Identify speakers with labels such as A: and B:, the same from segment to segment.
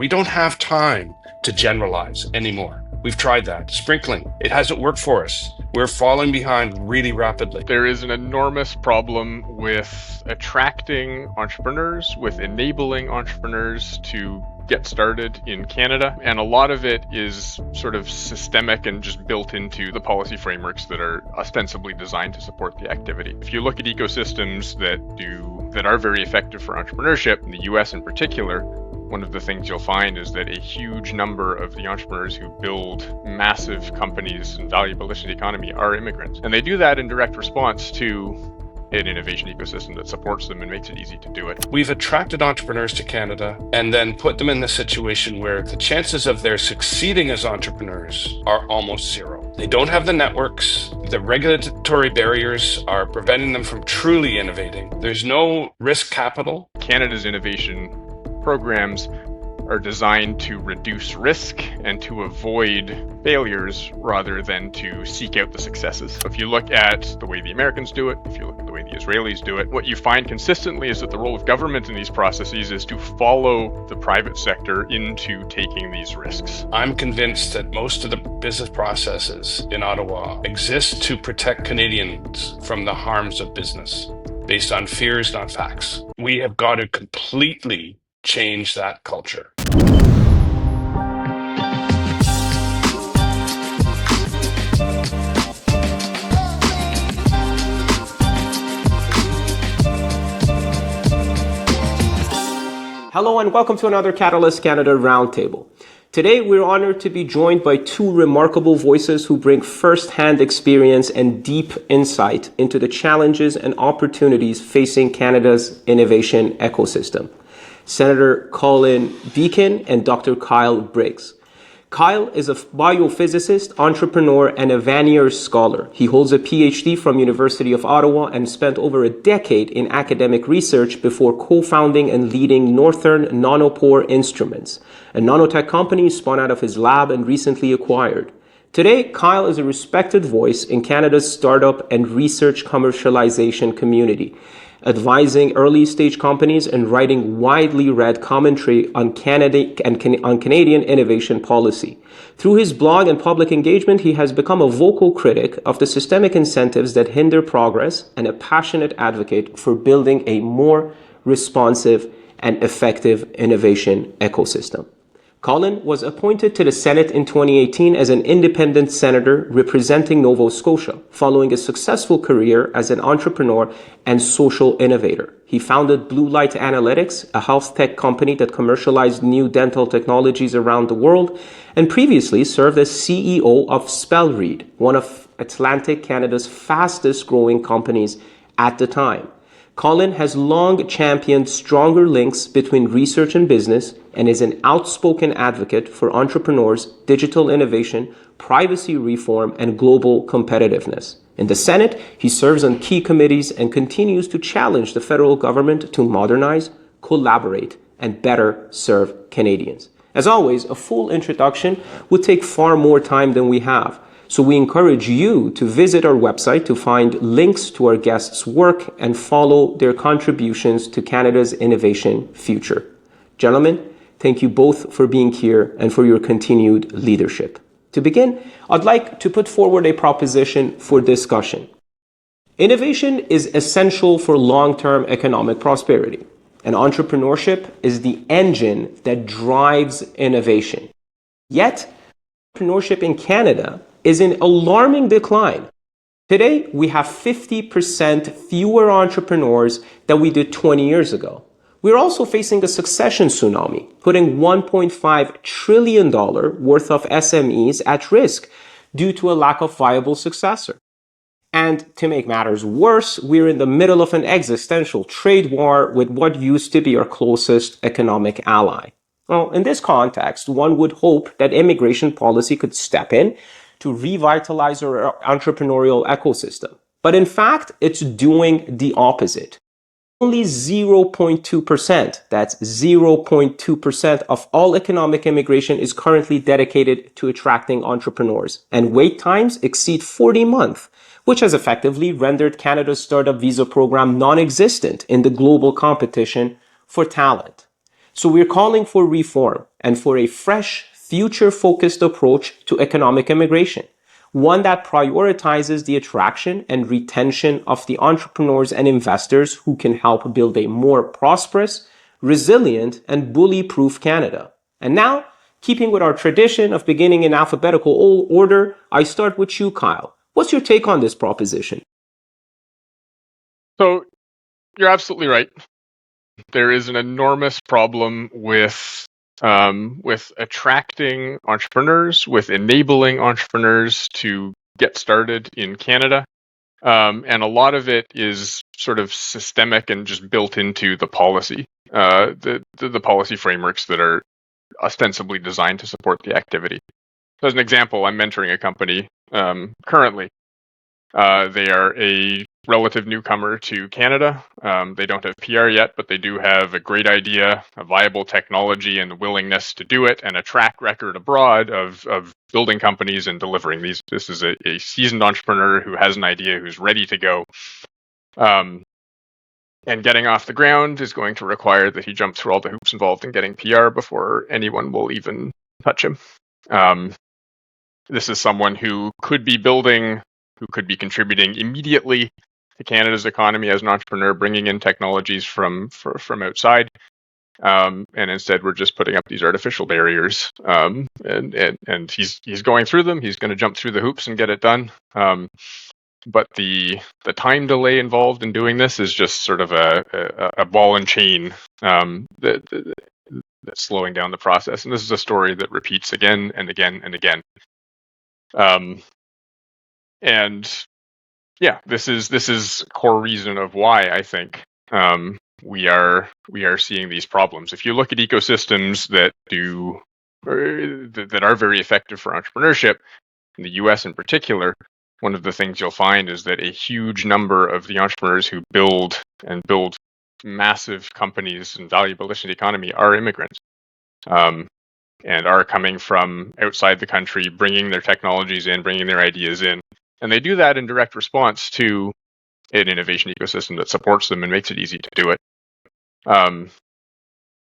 A: We don't have time to generalize anymore. We've tried that. Sprinkling, it hasn't worked for us. We're falling behind really rapidly.
B: There is an enormous problem with attracting entrepreneurs, with enabling entrepreneurs to get started in Canada, and a lot of it is sort of systemic and just built into the policy frameworks that are ostensibly designed to support the activity. If you look at ecosystems that are very effective for entrepreneurship, in the US in particular, one of the things you'll find is that a huge number of the entrepreneurs who build massive companies and valuable addition to the economy are immigrants. And they do that in direct response to an innovation ecosystem that supports them and makes it easy to do it.
A: We've attracted entrepreneurs to Canada and then put them in the situation where the chances of their succeeding as entrepreneurs are almost zero. They don't have the networks. The regulatory barriers are preventing them from truly innovating. There's no risk capital.
B: Canada's innovation programs are designed to reduce risk and to avoid failures rather than to seek out the successes. If you look at the way the Americans do it, if you look at the way the Israelis do it, what you find consistently is that the role of government in these processes is to follow the private sector into taking these risks.
A: I'm convinced that most of the business processes in Ottawa exist to protect Canadians from the harms of business based on fears, not facts. We have got to completely change that culture.
C: Hello and welcome to another Catalyst Canada Roundtable. Today we're honored to be joined by two remarkable voices who bring first-hand experience and deep insight into the challenges and opportunities facing Canada's innovation ecosystem. Senator Colin Deacon and Dr. Kyle Briggs. Kyle is a biophysicist, entrepreneur, and a Vanier scholar. He holds a PhD from University of Ottawa and spent over a decade in academic research before co-founding and leading Northern Nanopore Instruments, a nanotech company spun out of his lab and recently acquired. Today, Kyle is a respected voice in Canada's startup and research commercialization community, advising early-stage companies and writing widely read commentary on Canadian innovation policy. Through his blog and public engagement, he has become a vocal critic of the systemic incentives that hinder progress and a passionate advocate for building a more responsive and effective innovation ecosystem. Colin was appointed to the Senate in 2018 as an independent senator representing Nova Scotia, following a successful career as an entrepreneur and social innovator. He founded Blue Light Analytics, a health tech company that commercialized new dental technologies around the world, and previously served as CEO of Spellread, one of Atlantic Canada's fastest growing companies at the time. Colin has long championed stronger links between research and business and is an outspoken advocate for entrepreneurs, digital innovation, privacy reform, and global competitiveness. In the Senate, he serves on key committees and continues to challenge the federal government to modernize, collaborate, and better serve Canadians. As always, a full introduction would take far more time than we have. So we encourage you to visit our website to find links to our guests' work and follow their contributions to Canada's innovation future. Gentlemen, thank you both for being here and for your continued leadership. To begin, I'd like to put forward a proposition for discussion. Innovation is essential for long-term economic prosperity, and entrepreneurship is the engine that drives innovation. Yet, entrepreneurship in Canada is in alarming decline. Today, we have 50% fewer entrepreneurs than we did 20 years ago. We're also facing a succession tsunami, putting $1.5 trillion worth of SMEs at risk due to a lack of viable successor. And to make matters worse, we're in the middle of an existential trade war with what used to be our closest economic ally. Well, in this context, one would hope that immigration policy could step in to revitalize our entrepreneurial ecosystem. But in fact, it's doing the opposite. Only 0.2%, that's 0.2% of all economic immigration is currently dedicated to attracting entrepreneurs. And wait times exceed 40 months, which has effectively rendered Canada's startup visa program non-existent in the global competition for talent. So we're calling for reform and for a fresh, future-focused approach to economic immigration, one that prioritizes the attraction and retention of the entrepreneurs and investors who can help build a more prosperous, resilient, and bully-proof Canada. And now, keeping with our tradition of beginning in alphabetical order, I start with you, Kyle. What's your take on this proposition?
B: So you're absolutely right. There is an enormous problem with attracting entrepreneurs, with enabling entrepreneurs to get started in Canada. And a lot of it is sort of systemic and just built into the policy, the policy frameworks that are ostensibly designed to support the activity. So as an example, I'm mentoring a company currently. They are a relative newcomer to Canada. They don't have PR yet, but they do have a great idea, a viable technology, and the willingness to do it, and a track record abroad of building companies and delivering these. This is a seasoned entrepreneur who has an idea, who's ready to go. And getting off the ground is going to require that he jump through all the hoops involved in getting PR before anyone will even touch him. This is someone who could be contributing immediately to Canada's economy as an entrepreneur, bringing in technologies from outside. And instead, we're just putting up these artificial barriers. And he's going through them. He's going to jump through the hoops and get it done. But the time delay involved in doing this is just sort of a ball and chain that's slowing down the process. And this is a story that repeats again and again and again. And yeah, this is a core reason of why I think we are seeing these problems. If you look at ecosystems that are very effective for entrepreneurship, in the US in particular, one of the things you'll find is that a huge number of the entrepreneurs who build massive companies and valuable addition to the economy are immigrants. And are coming from outside the country, bringing their technologies in, bringing their ideas in. And they do that in direct response to an innovation ecosystem that supports them and makes it easy to do it.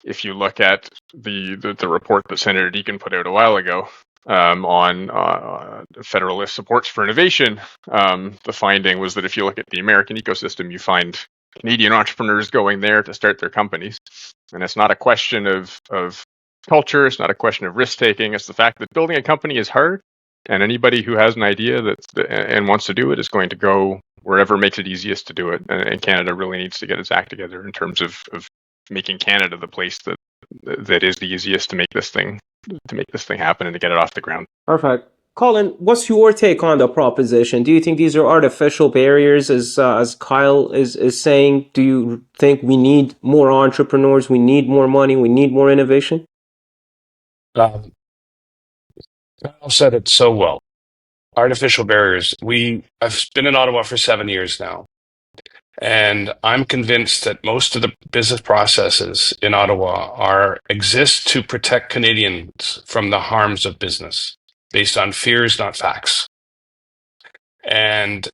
B: If you look at the report that Senator Deacon put out a while ago on federalist supports for innovation, the finding was that if you look at the American ecosystem, you find Canadian entrepreneurs going there to start their companies. And it's not a question of culture, it's not a question of risk-taking, it's the fact that building a company is hard, and anybody who has an idea and wants to do it is going to go wherever makes it easiest to do it. And Canada really needs to get its act together in terms of making Canada the place that is the easiest to make this thing happen and to get it off the ground.
C: Perfect. Colin, what's your take on the proposition? Do you think these are artificial barriers, as Kyle is saying? Do you think we need more entrepreneurs, we need more money, we need more innovation?
A: Kyle said it so well. Artificial barriers. I've been in Ottawa for 7 years now, and I'm convinced that most of the business processes in Ottawa exist to protect Canadians from the harms of business, based on fears, not facts. And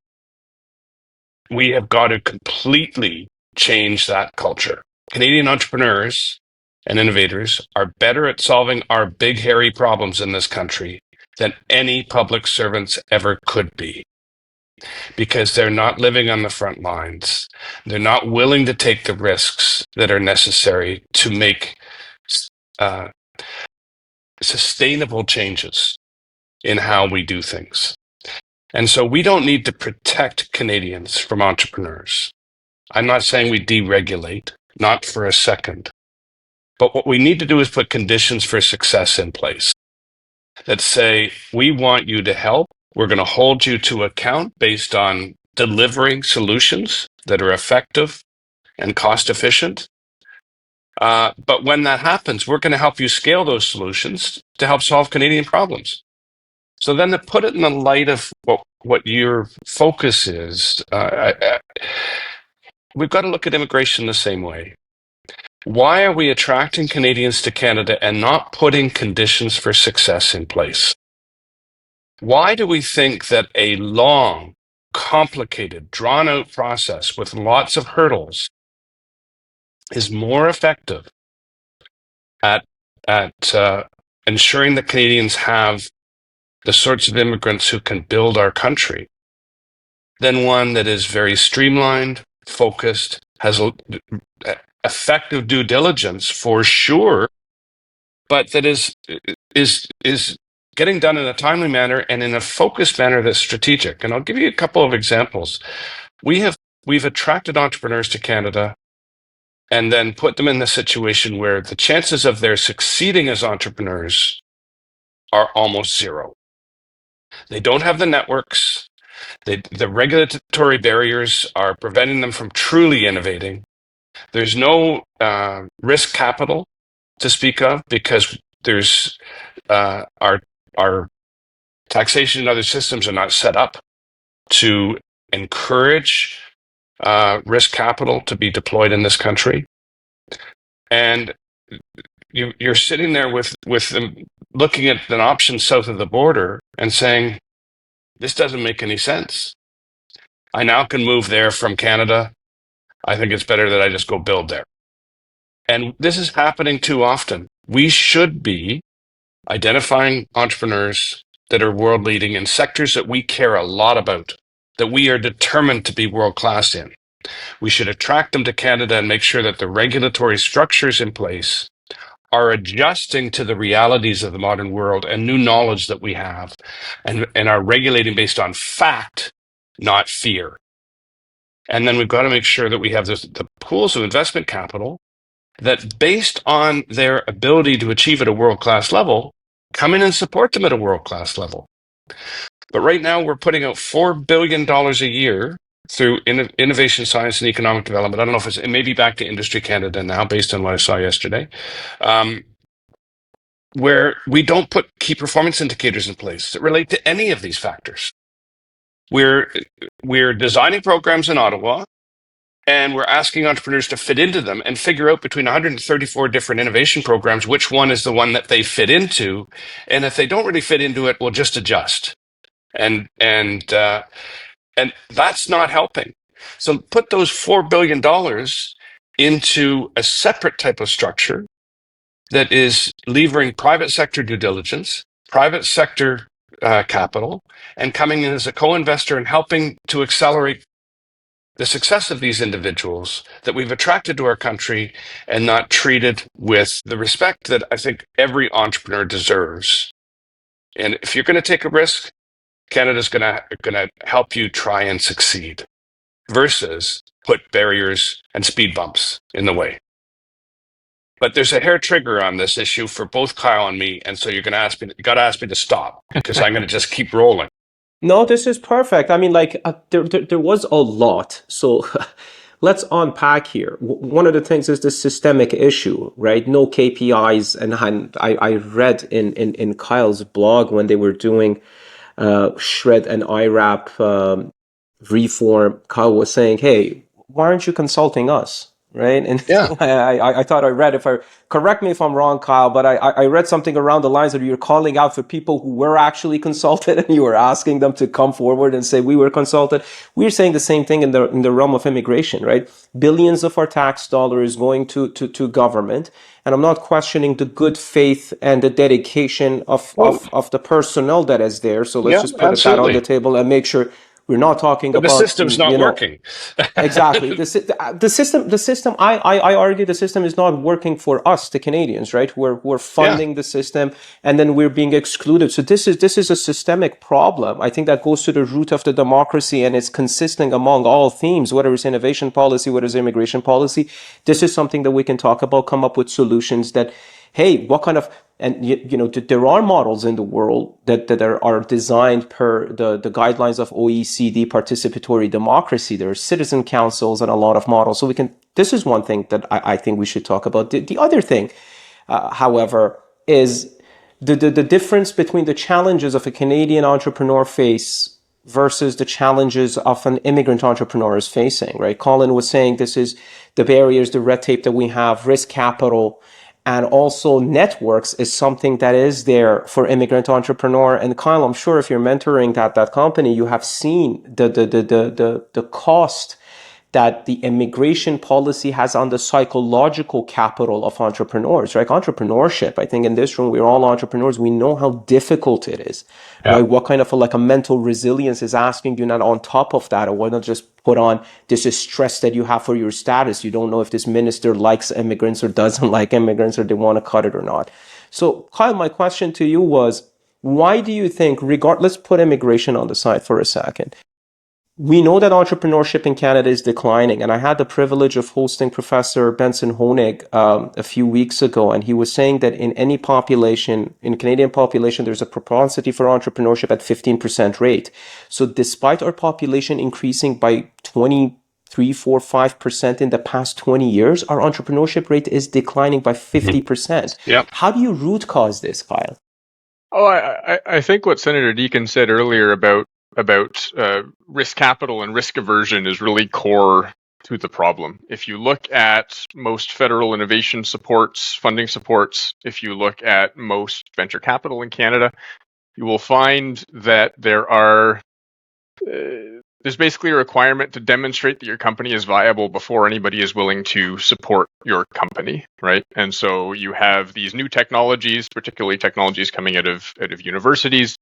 A: we have got to completely change that culture. Canadian entrepreneurs and innovators are better at solving our big, hairy problems in this country than any public servants ever could be, because they're not living on the front lines. They're not willing to take the risks that are necessary to make sustainable changes in how we do things. And so we don't need to protect Canadians from entrepreneurs. I'm not saying we deregulate, not for a second. But what we need to do is put conditions for success in place that say, we want you to help. We're going to hold you to account based on delivering solutions that are effective and cost efficient. But when that happens, we're going to help you scale those solutions to help solve Canadian problems. So then to put it in the light of what your focus is, we've got to look at immigration the same way. Why are we attracting Canadians to Canada and not putting conditions for success in place? Why do we think that a long, complicated, drawn-out process with lots of hurdles is more effective at ensuring that Canadians have the sorts of immigrants who can build our country than one that is very streamlined, focused, has effective due diligence for sure, but that is getting done in a timely manner and in a focused manner that's strategic. And I'll give you a couple of examples. We've attracted entrepreneurs to Canada and then put them in the situation where the chances of their succeeding as entrepreneurs are almost zero. They don't have the networks. The regulatory barriers are preventing them from truly innovating. There's no risk capital to speak of because there's our taxation and other systems are not set up to encourage risk capital to be deployed in this country. And you're sitting there with them looking at an option south of the border and saying, this doesn't make any sense. I now can move there from Canada. I think it's better that I just go build there. And this is happening too often. We should be identifying entrepreneurs that are world leading in sectors that we care a lot about, that we are determined to be world class in. We should attract them to Canada and make sure that the regulatory structures in place are adjusting to the realities of the modern world and new knowledge that we have, and are regulating based on fact, not fear. And then we've got to make sure that we have the pools of investment capital that, based on their ability to achieve at a world-class level, come in and support them at a world-class level. But right now we're putting out $4 billion a year through innovation, science, and economic development. I don't know if it may be back to Industry Canada now, based on what I saw yesterday, where we don't put key performance indicators in place that relate to any of these factors. We're designing programs in Ottawa, and we're asking entrepreneurs to fit into them and figure out between 134 different innovation programs which one is the one that they fit into. And if they don't really fit into it, we'll just adjust. And that's not helping. So put those $4 billion into a separate type of structure that is levering private sector due diligence, private sector capital, and coming in as a co-investor and helping to accelerate the success of these individuals that we've attracted to our country and not treated with the respect that I think every entrepreneur deserves. And if you're going to take a risk, Canada's going to help you try and succeed versus put barriers and speed bumps in the way. But there's a hair trigger on this issue for both Kyle and me, and so you got to ask me to stop because I'm going to just keep rolling.
C: No, this is perfect. I mean, like, there was a lot. So let's unpack here. One of the things is the systemic issue, right? No KPIs. And I read in Kyle's blog when they were doing Shred and IRAP reform, Kyle was saying, hey, why aren't you consulting us? Right. And
A: Yeah.
C: I thought I read, correct me if I'm wrong, Kyle, but I read something around the lines that you're calling out for people who were actually consulted and you were asking them to come forward and say we were consulted. We're saying the same thing in the realm of immigration, right? Billions of our tax dollars going to government. And I'm not questioning the good faith and the dedication of the personnel that is there. So let's just put that on the table and make sure we're not talking about
A: the system's not working.
C: Exactly. The system. I argue the system is not working for us, the Canadians, right? We're funding the system, and then we're being excluded. So this is a systemic problem. I think that goes to the root of the democracy, and it's consistent among all themes, whether it's innovation policy, whether it's immigration policy. This is something that we can talk about, come up with solutions that, hey, what kind of, and there are models in the world that are designed per the guidelines of OECD participatory democracy. There are citizen councils and a lot of models. So this is one thing that I think we should talk about. The other thing, however, is the difference between the challenges of a Canadian entrepreneur face versus the challenges of an immigrant entrepreneur is facing, right? Colin was saying this is the barriers, the red tape that we have, risk capital, and also networks is something that is there for immigrant entrepreneur. And Kyle, I'm sure if you're mentoring that company, you have seen the cost that the immigration policy has on the psychological capital of entrepreneurs, right? Entrepreneurship, I think in this room, we're all entrepreneurs. We know how difficult it is, right? What kind of a mental resilience is asking you not on top of that, or why not just put on this is stress that you have for your status. You don't know if this minister likes immigrants or doesn't like immigrants, or they want to cut it or not. So Kyle, my question to you was, why do you think, let's put immigration on the side for a second. We know that entrepreneurship in Canada is declining, and I had the privilege of hosting Professor Benson Honig a few weeks ago, and he was saying that in any population, in Canadian population, there's a propensity for entrepreneurship at 15% rate. So despite our population increasing by 23, 4, 5% in the past 20 years, our entrepreneurship rate is declining by 50%.
A: Yep.
C: How do you root cause this, Kyle?
B: Oh, I think what Senator Deacon said earlier about risk capital and risk aversion is really core to the problem. If you look at most federal innovation supports, funding supports, if you look at most venture capital in Canada, you will find that there's basically a requirement to demonstrate that your company is viable before anybody is willing to support your company, right? And so you have these new technologies, particularly technologies coming out of universities,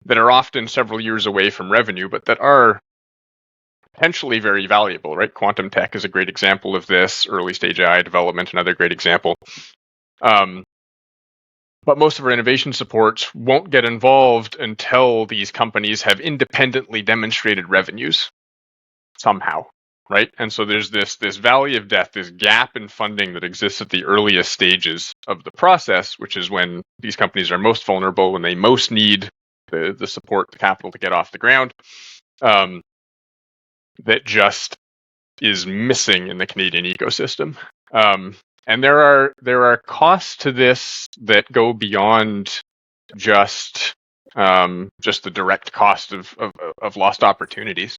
B: that are often several years away from revenue, but that are potentially very valuable, right? Quantum tech is a great example of this. Early stage AI development, another great example. But most of our innovation supports won't get involved until these companies have independently demonstrated revenues somehow, right? And so there's this valley of death, this gap in funding that exists at the earliest stages of the process, which is when these companies are most vulnerable, when they most need the support, the capital to get off the ground, that just is missing in the Canadian ecosystem. And there are costs to this that go beyond just the direct cost of lost opportunities.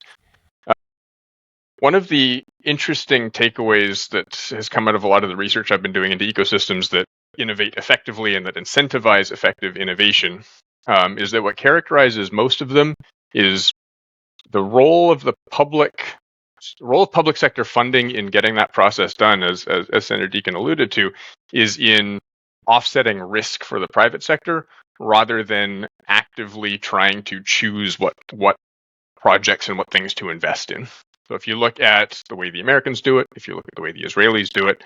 B: One of the interesting takeaways that has come out of a lot of the research I've been doing into ecosystems that innovate effectively and that incentivize effective innovation is that what characterizes most of them is the role of public sector funding in getting that process done, as Senator Deacon alluded to, is in offsetting risk for the private sector rather than actively trying to choose what projects and what things to invest in. So if you look at the way the Americans do it, if you look at the way the Israelis do it,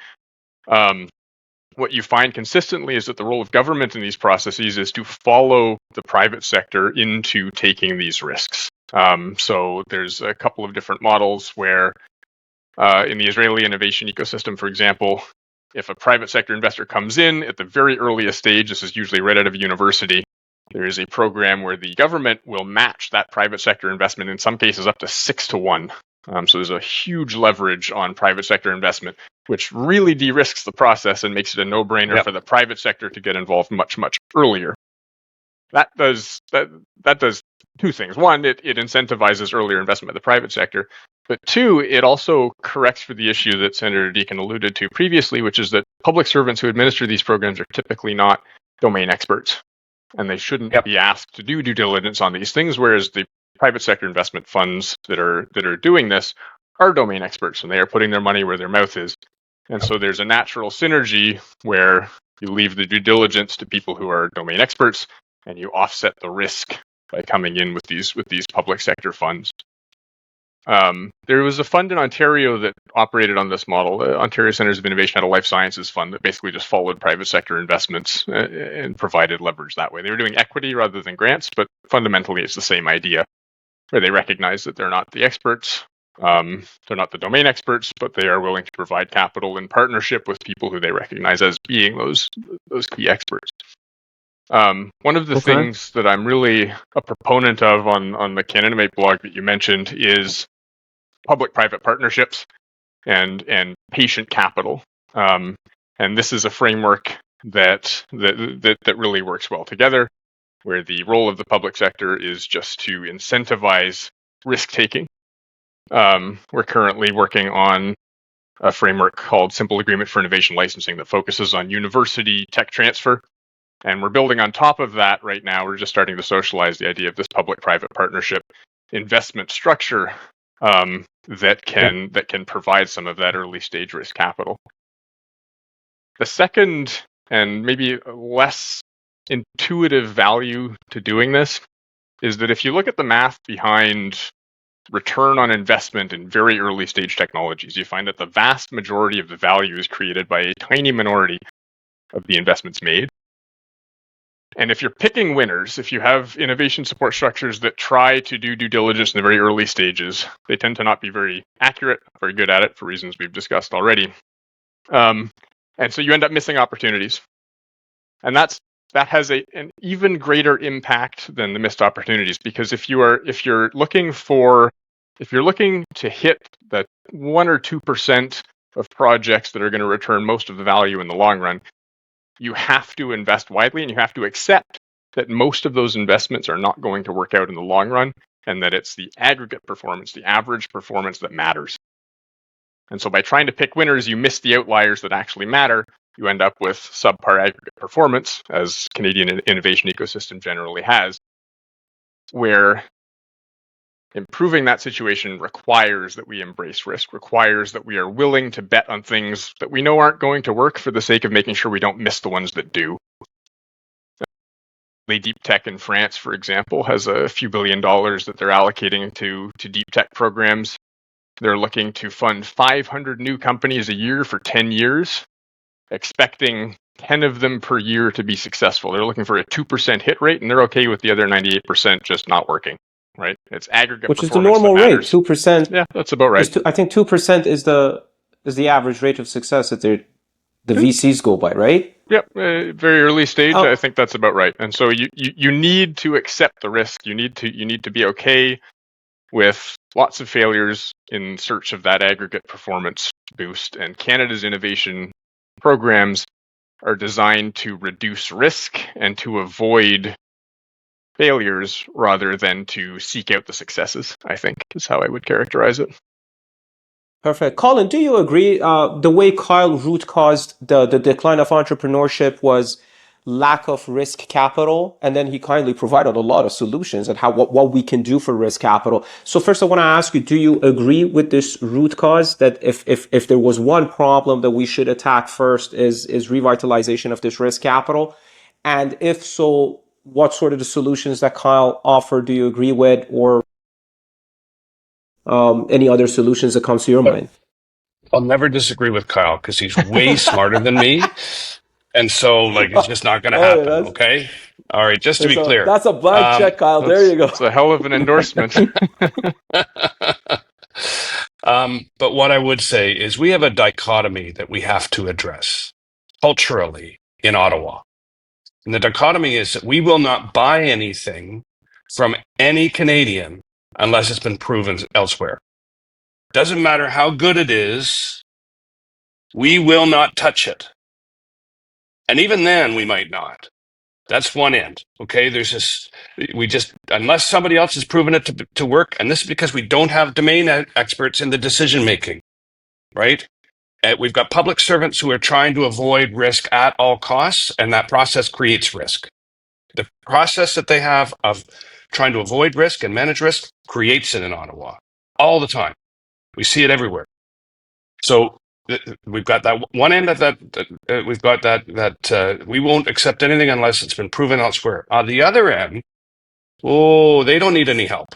B: what you find consistently is that the role of government in these processes is to follow the private sector into taking these risks. So there's a couple of different models where in the Israeli innovation ecosystem, for example, if a private sector investor comes in at the very earliest stage, this is usually right out of university, there is a program where the government will match that private sector investment, in some cases up to 6-1. So there's a huge leverage on private sector investment, which really de-risks the process and makes it a no-brainer for the private sector to get involved much, much earlier. That does two things. One, it incentivizes earlier investment in the private sector. But two, it also corrects for the issue that Senator Deacon alluded to previously, which is that public servants who administer these programs are typically not domain experts. And they shouldn't be asked to do due diligence on these things, whereas the private sector investment funds that are doing this are domain experts, and they are putting their money where their mouth is. And so there's a natural synergy where you leave the due diligence to people who are domain experts, and you offset the risk by coming in with these public sector funds. There was a fund in Ontario that operated on this model. Ontario Centres of Innovation had a life sciences fund that basically just followed private sector investments and provided leverage that way. They were doing equity rather than grants, but fundamentally it's the same idea, where they recognize that they're not the experts, they're not the domain experts, but they are willing to provide capital in partnership with people who they recognize as being those key experts. One of the things that I'm really a proponent of on the Can Innovate blog that you mentioned is public-private partnerships and patient capital. And this is a framework that really works well together, where the role of the public sector is just to incentivize risk-taking. We're currently working on a framework called Simple Agreement for Innovation Licensing that focuses on university tech transfer. And we're building on top of that right now. We're just starting to socialize the idea of this public-private partnership investment structure that can provide some of that early stage risk capital. The second and maybe less intuitive value to doing this is that if you look at the math behind return on investment in very early stage technologies, you find that the vast majority of the value is created by a tiny minority of the investments made. And if you're picking winners, if you have innovation support structures that try to do due diligence in the very early stages, they tend to not be very accurate, very good at it for reasons we've discussed already. And so you end up missing opportunities. And that has an even greater impact than the missed opportunities, because if you're looking to hit that 1 or 2% of projects that are going to return most of the value in the long run, you have to invest widely, and you have to accept that most of those investments are not going to work out in the long run, and that it's the aggregate performance, the average performance, that matters. And so by trying to pick winners, you miss the outliers that actually matter. You end up with subpar aggregate performance, as Canadian innovation ecosystem generally has, where improving that situation requires that we embrace risk, requires that we are willing to bet on things that we know aren't going to work for the sake of making sure we don't miss the ones that do. Deep Tech in France, for example, has a few $1 billion that they're allocating to deep tech programs. They're looking to fund 500 new companies a year for 10 years, expecting 10 of them per year to be successful. They're looking for a 2% hit rate, and they're okay with the other 98% just not working. Right, it's aggregate,
C: which is the normal rate. 2%.
B: Yeah, that's about right.
C: I think 2% is the average rate of success that the VCs go by, right?
B: Yep, very early stage. I think that's about right. And so you need to accept the risk. You need to be okay with lots of failures in search of that aggregate performance boost. And Canada's innovation programs are designed to reduce risk and to avoid failures rather than to seek out the successes, I think, is how I would characterize it.
C: Perfect. Colin, do you agree the way Kyle root caused the decline of entrepreneurship was lack of risk capital, and then he kindly provided a lot of solutions and what we can do for risk capital. So first I want to ask you, do you agree with this root cause that if there was one problem that we should attack first is revitalization of this risk capital? And if so, what sort of the solutions that Kyle offered do you agree with, or any other solutions that comes to your mind?
A: I'll never disagree with Kyle because he's way smarter than me. And so, it's just not going to happen, okay? All right, just to be clear.
C: That's a blank check, Kyle. There you go.
B: It's a hell of an endorsement.
A: But what I would say is we have a dichotomy that we have to address culturally in Ottawa. And the dichotomy is that we will not buy anything from any Canadian unless it's been proven elsewhere. Doesn't matter how good it is, we will not touch it. And even then, we might not. That's one end. Okay, unless somebody else has proven it to work, and this is because we don't have domain experts in the decision making, right? We've got public servants who are trying to avoid risk at all costs, and that process creates risk. The process that they have of trying to avoid risk and manage risk creates it in Ottawa all the time. We see it everywhere. So we've got that one end of that. We've got that we won't accept anything unless it's been proven elsewhere. On the other end, they don't need any help.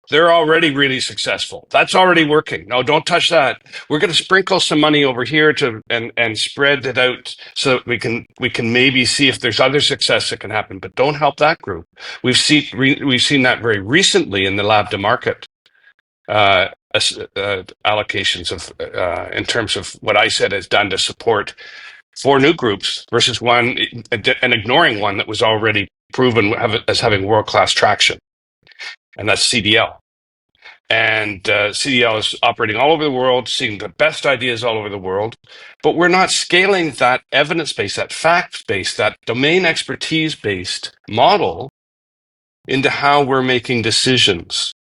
A: They're already really successful. That's already working. No, don't touch that. We're going to sprinkle some money over here and spread it out so that we can maybe see if there's other success that can happen. But don't help that group. We've seen that very recently in the lab to market allocations of in terms of what I said is done to support 4 new groups versus one, and ignoring one that was already proven as having world-class traction. And that's CDL. And CDL is operating all over the world, seeing the best ideas all over the world. But we're not scaling that evidence-based, that fact-based, that domain expertise-based model into how we're making decisions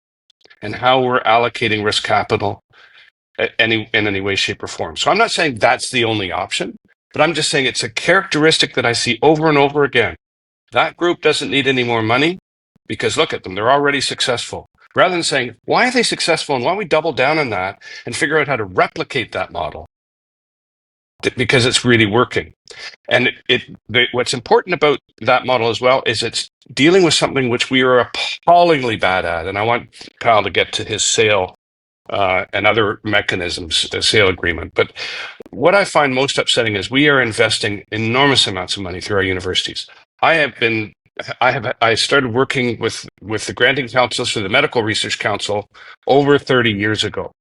A: and how we're allocating risk capital in any way, shape, or form. So I'm not saying that's the only option, but I'm just saying it's a characteristic that I see over and over again. That group doesn't need any more money because look at them, they're already successful. rather than saying, why are they successful and why don't we double down on that and figure out how to replicate that model because it's really working. And what's important about that model as well is it's dealing with something which we are appallingly bad at. And I want Kyle to get to his sale and other mechanisms, the sale agreement. But what I find most upsetting is we are investing enormous amounts of money through our universities. I started working with the granting councils for the Medical Research Council over 30 years ago.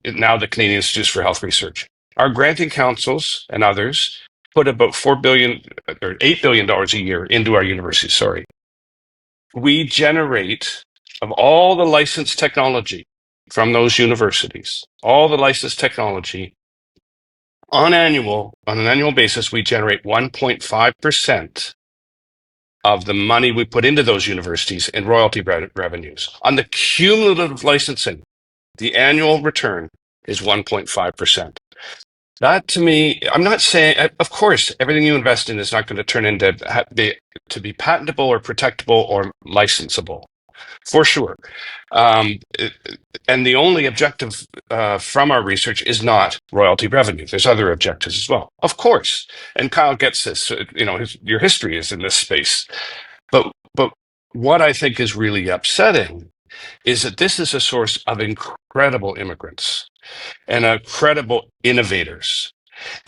A: Now the Canadian Institutes for Health Research. Our granting councils and others put about $4 billion or $8 billion a year into our universities. Sorry. We generate, of all the licensed technology from those universities, all the licensed technology, on an annual basis, we generate 1.5% of the money we put into those universities in royalty revenues. On the cumulative licensing, the annual return is 1.5%. That to me, I'm not saying, of course, everything you invest in is not going to turn into to be patentable or protectable or licensable, for sure. And the only objective from our research is not royalty revenue. There's other objectives as well, of course. And Kyle gets this. Your history is in this space. But what I think is really upsetting is that this is a source of incredible immigrants and incredible innovators.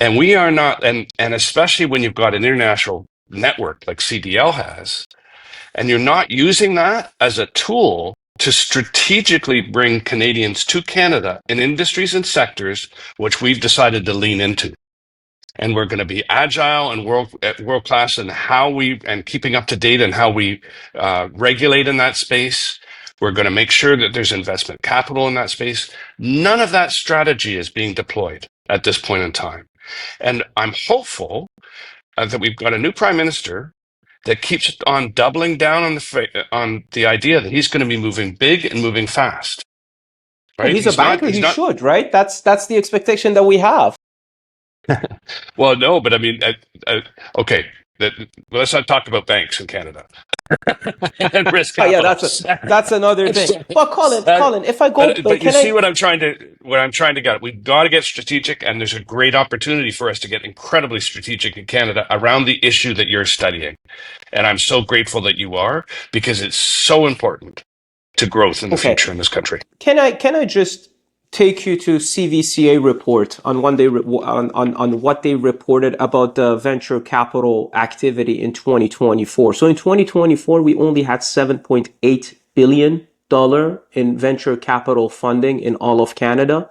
A: And we are not, and especially when you've got an international network like CDL has, and you're not using that as a tool to strategically bring Canadians to Canada in industries and sectors which we've decided to lean into. And we're going to be agile and world class in how we and keeping up to date and how we regulate in that space. We're going to make sure that there's investment capital in that space. None of that strategy is being deployed at this point in time. And I'm hopeful that we've got a new prime minister that keeps on doubling down on the idea that he's going to be moving big and moving fast. Right?
C: Well, he's a banker. He should, right? That's the expectation that we have.
A: Well, no, but I mean, okay. Let's not talk about banks in Canada and risk capital.
C: Yeah, that's another thing. But Colin, if I go,
A: but you see what I'm trying to get. We've got to get strategic, and there's a great opportunity for us to get incredibly strategic in Canada around the issue that you're studying. And I'm so grateful that you are, because it's so important to growth in the future in this country.
C: Can I just take you to CVCA report on on what they reported about the venture capital activity in 2024. So in 2024, we only had $7.8 billion in venture capital funding in all of Canada.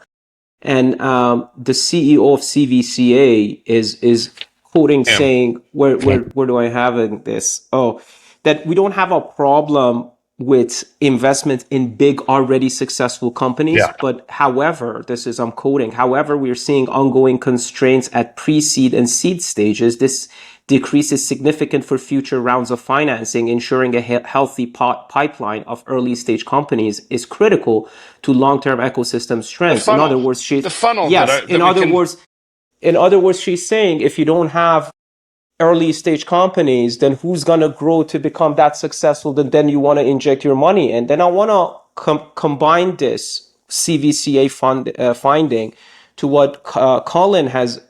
C: And the CEO of CVCA is quoting saying, where do I have in this? Oh, that we don't have a problem with investment in big, already successful companies. Yeah. But however, I'm quoting, however, we're seeing ongoing constraints at pre-seed and seed stages. This decrease is significant for future rounds of financing. Ensuring a healthy pipeline of early stage companies is critical to long-term ecosystem strength. In other words, in other words, she's saying if you don't have early stage companies, then who's going to grow to become that successful that then you want to inject your money in? Then I want to combine this CVCA finding to what Colin has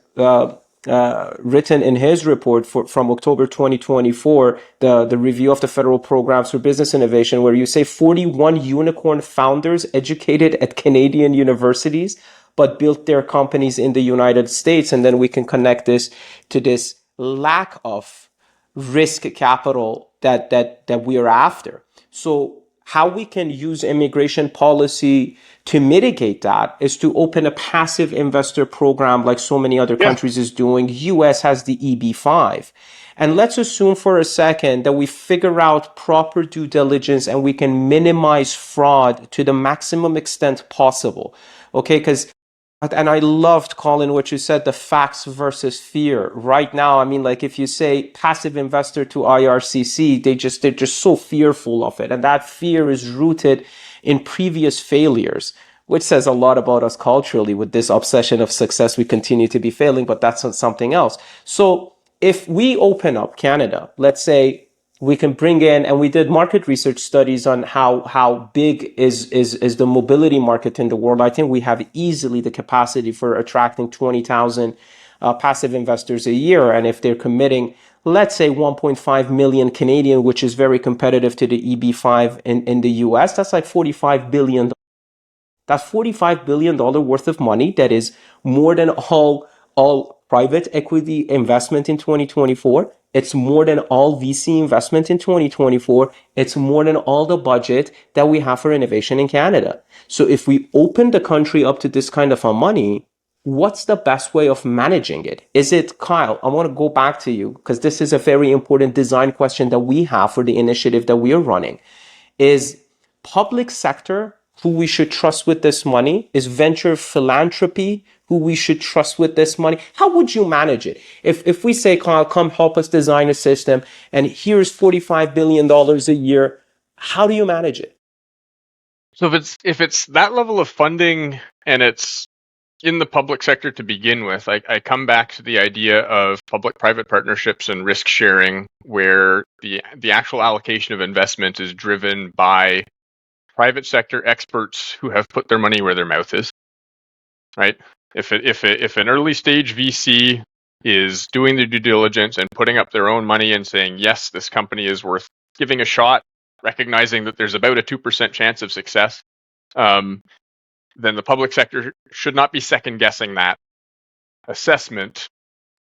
C: written in his report from October 2024, the review of the federal programs for business innovation, where you say 41 unicorn founders educated at Canadian universities but built their companies in the United States. And then we can connect this to this lack of risk capital that we are after. So how we can use immigration policy to mitigate that is to open a passive investor program like so many other countries is doing. US has the EB-5. And let's assume for a second that we figure out proper due diligence and we can minimize fraud to the maximum extent possible. Okay, and I loved, Colin, what you said, the facts versus fear. Right now, I mean, like if you say passive investor to IRCC, they're just so fearful of it. And that fear is rooted in previous failures, which says a lot about us culturally. With this obsession of success, we continue to be failing, but that's something else. So if we open up Canada, let's say we can bring in, and we did market research studies on how big is the mobility market in the world. I think we have easily the capacity for attracting 20,000 passive investors a year. And if they're committing, let's say 1.5 million Canadian, which is very competitive to the EB5 in the US, that's like $45 billion. That's $45 billion worth of money. That is more than all private equity investment in 2024. It's more than all VC investment in 2024. It's more than all the budget that we have for innovation in Canada. So if we open the country up to this kind of a money, what's the best way of managing it? Is it, Kyle, I want to go back to you because this is a very important design question that we have for the initiative that we are running. Is public sector who we should trust with this money? Is venture philanthropy who we should trust with this money? How would you manage it? If we say, Kyle, come help us design a system and here's $45 billion a year, how do you manage it?
B: So if it's that level of funding and it's in the public sector to begin with, I come back to the idea of public-private partnerships and risk sharing, where the actual allocation of investment is driven by private sector experts who have put their money where their mouth is. Right? If an early stage VC is doing their due diligence and putting up their own money and saying, yes, this company is worth giving a shot, recognizing that there's about a 2% chance of success, then the public sector should not be second guessing that assessment,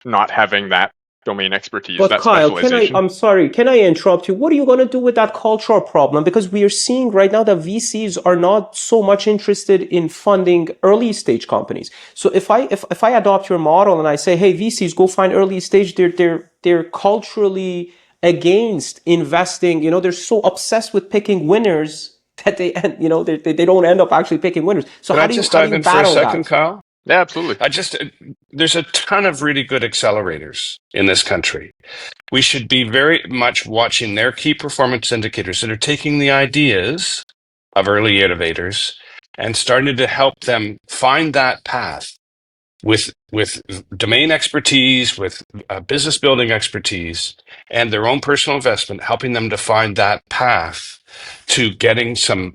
B: not having that domain expertise,
C: But
B: that
C: Kyle,
B: specialization.
C: I'm sorry, can I interrupt you? What are you going to do with that cultural problem? Because we are seeing right now that VCs are not so much interested in funding early stage companies. So if I adopt your model and I say, hey, VCs, go find early stage, they're culturally against investing. They're so obsessed with picking winners that they don't end up actually picking winners. So
A: Can I just dive in for a second,
C: that?
A: Kyle?
B: Yeah, absolutely.
A: There's a ton of really good accelerators in this country. We should be very much watching their key performance indicators that are taking the ideas of early innovators and starting to help them find that path with domain expertise, with business building expertise, and their own personal investment, helping them to find that path to getting to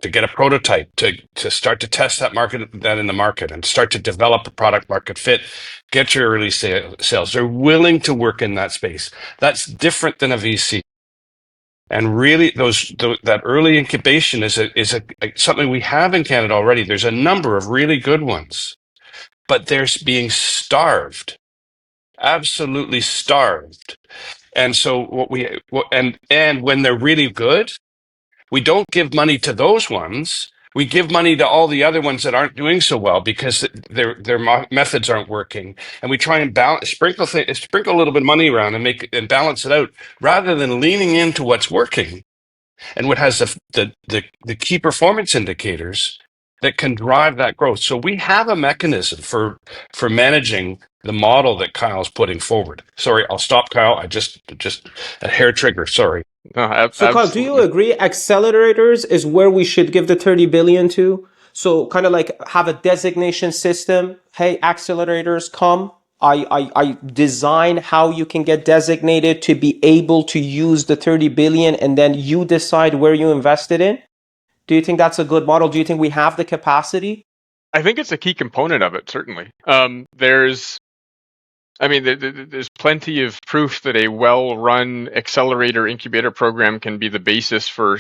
A: get a prototype, to start to test that in the market and start to develop a product market fit, get your early sales. They're willing to work in that space. That's different than a VC. And really, that early incubation is something we have in Canada already. There's a number of really good ones, but they're being starved, absolutely starved. And so and when they're really good, we don't give money to those ones. We give money to all the other ones that aren't doing so well because their methods aren't working, and we try and sprinkle a little bit of money around and balance it out, rather than leaning into what's working and what has the key performance indicators that can drive that growth. So we have a mechanism for managing the model that Kyle's putting forward. Sorry, I'll stop, Kyle. I just a hair trigger. Sorry.
B: No,
C: So, Kyle, do you agree accelerators is where we should give the 30 billion to? So, kind of like have a designation system. Hey, accelerators, come. I design how you can get designated to be able to use the 30 billion, and then you decide where you invested in. Do you think that's a good model? Do you think we have the capacity?
B: I think it's a key component of it, certainly. There's plenty of proof that a well-run accelerator incubator program can be the basis for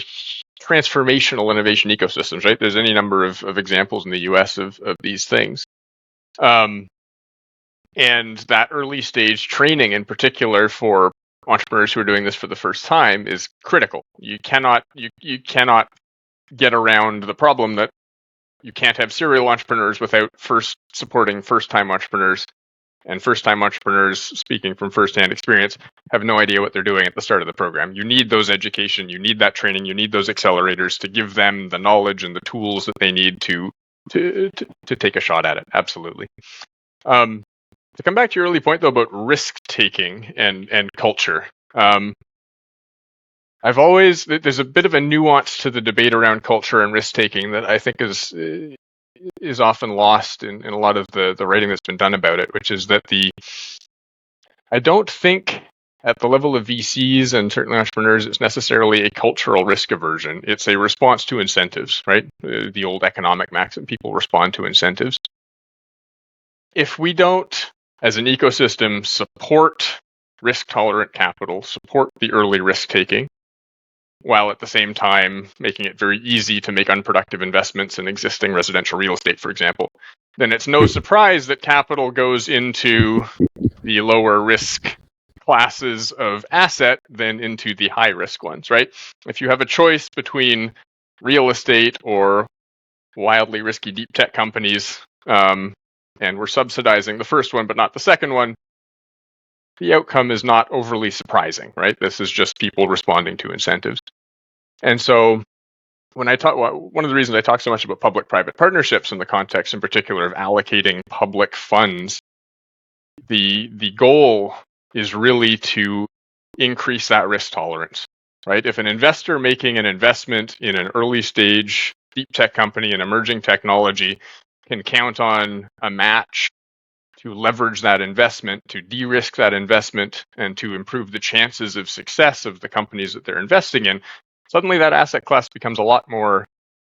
B: transformational innovation ecosystems, right? There's any number of examples in the US of these things. And that early stage training in particular for entrepreneurs who are doing this for the first time is critical. You cannot get around the problem that you can't have serial entrepreneurs without first supporting first-time entrepreneurs. And first-time entrepreneurs, speaking from first-hand experience, have no idea what they're doing at the start of the program. You need those education, you need that training, you need those accelerators to give them the knowledge and the tools that they need to take a shot at it. Absolutely. To come back to your early point, though, about risk-taking and culture, there's a bit of a nuance to the debate around culture and risk-taking that I think is often lost in a lot of the writing that's been done about it, which is that I don't think at the level of VCs and certainly entrepreneurs, it's necessarily a cultural risk aversion. It's a response to incentives, right? The old economic maxim, people respond to incentives. If we don't, as an ecosystem, support risk-tolerant capital, support the early risk-taking, while at the same time making it very easy to make unproductive investments in existing residential real estate, for example, then it's no surprise that capital goes into the lower risk classes of asset than into the high risk ones, right? If you have a choice between real estate or wildly risky deep tech companies, and we're subsidizing the first one but not the second one, the outcome is not overly surprising, right? This is just people responding to incentives. And so when I talk, one of the reasons I talk so much about public-private partnerships in the context in particular of allocating public funds, the goal is really to increase that risk tolerance, right? If an investor making an investment in an early stage deep tech company and emerging technology can count on a match to leverage that investment, to de-risk that investment, and to improve the chances of success of the companies that they're investing in, suddenly that asset class becomes a lot more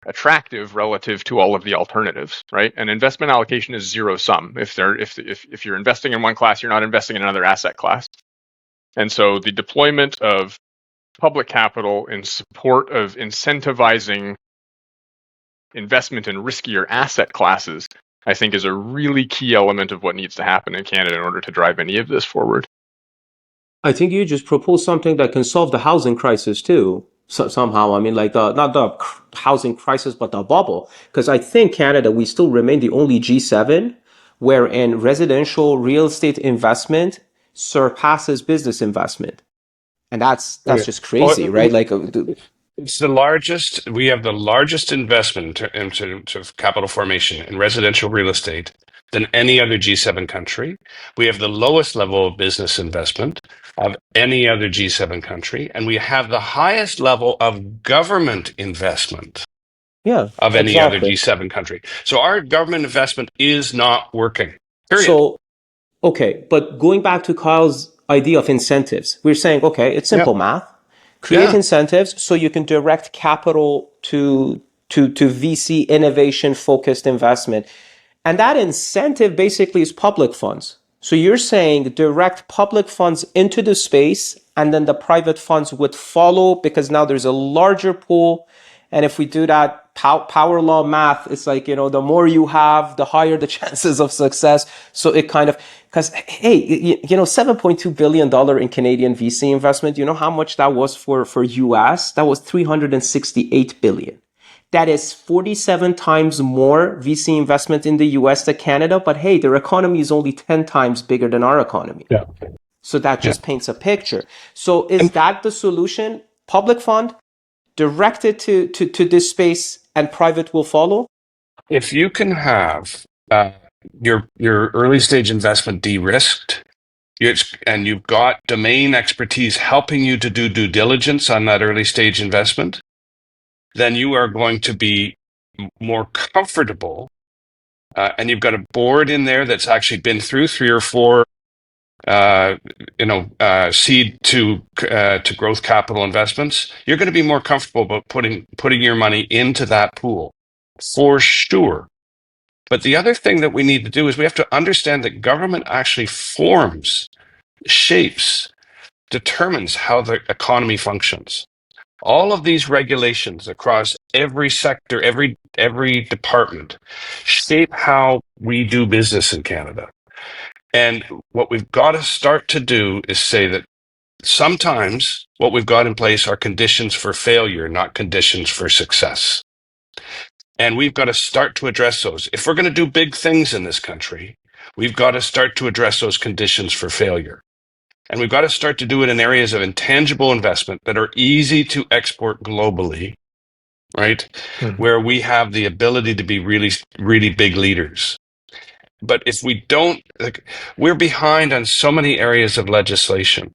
B: attractive relative to all of the alternatives, right? And investment allocation is zero sum. If you're investing in one class, you're not investing in another asset class. And so the deployment of public capital in support of incentivizing investment in riskier asset classes, I think, is a really key element of what needs to happen in Canada in order to drive any of this forward.
C: I think you just proposed something that can solve the housing crisis too. Somehow, I mean, like not the housing crisis, but the bubble. Because I think Canada, we still remain the only G7 wherein residential real estate investment surpasses business investment, and that's just crazy, right? Like,
A: It's the largest. We have the largest investment in terms of capital formation in residential real estate than any other G7 country. We have the lowest level of business investment of any other G7 country, and we have the highest level of government investment
C: yeah,
A: of any other
C: exactly.
A: G7 country. So our government investment is not working. Period.
C: So, okay, but going back to Kyle's idea of incentives, we're saying, okay, it's
A: Yeah.
C: simple math. Create
A: Yeah.
C: incentives so you can direct capital to VC innovation focused investment. And that incentive basically is public funds. So you're saying direct public funds into the space and then the private funds would follow because now there's a larger pool. And if we do that power law math, it's like, the more you have, the higher the chances of success. So it kind of, because, hey, $7.2 billion in Canadian VC investment, you know how much that was for US? That was $368 billion. That is 47 times more VC investment in the US than Canada. But hey, their economy is only 10 times bigger than our economy.
A: Yeah.
C: So that just paints a picture. So is that the solution? Public fund, directed to this space, and private will follow?
A: If you can have your early stage investment de-risked, and you've got domain expertise helping you to do due diligence on that early stage investment, then you are going to be more comfortable. And you've got a board in there that's actually been through 3 or 4, seed to growth capital investments. You're going to be more comfortable about putting your money into that pool, for sure. But the other thing that we need to do is we have to understand that government actually forms, shapes, determines how the economy functions. All of these regulations across every sector, every department, shape how we do business in Canada. And what we've got to start to do is say that sometimes what we've got in place are conditions for failure, not conditions for success. And we've got to start to address those. If we're going to do big things in this country, we've got to start to address those conditions for failure. And we've got to start to do it in areas of intangible investment that are easy to export globally, right? Mm-hmm. Where we have the ability to be really, really big leaders. But if we don't, we're behind on so many areas of legislation.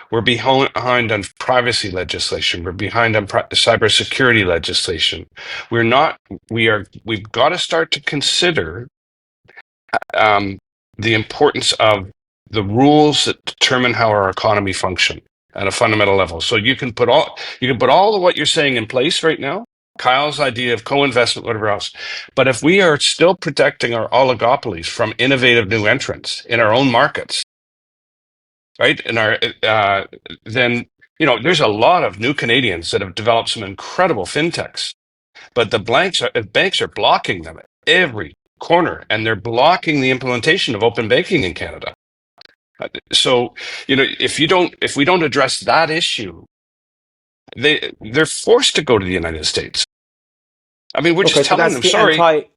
A: We're behind on privacy legislation. We're behind on cybersecurity legislation. We've got to start to consider the importance of the rules that determine how our economy function at a fundamental level. So you can put all of what you're saying in place right now, Kyle's idea of co-investment, whatever else. But if we are still protecting our oligopolies from innovative new entrants in our own markets, right? Then there's a lot of new Canadians that have developed some incredible fintechs, but the banks are blocking them at every corner, and they're blocking the implementation of open banking in Canada. So, if we don't address that issue, they're forced to go to the United States. I mean, we're
C: Okay,
A: just
C: so
A: telling
C: that's
A: them, sorry.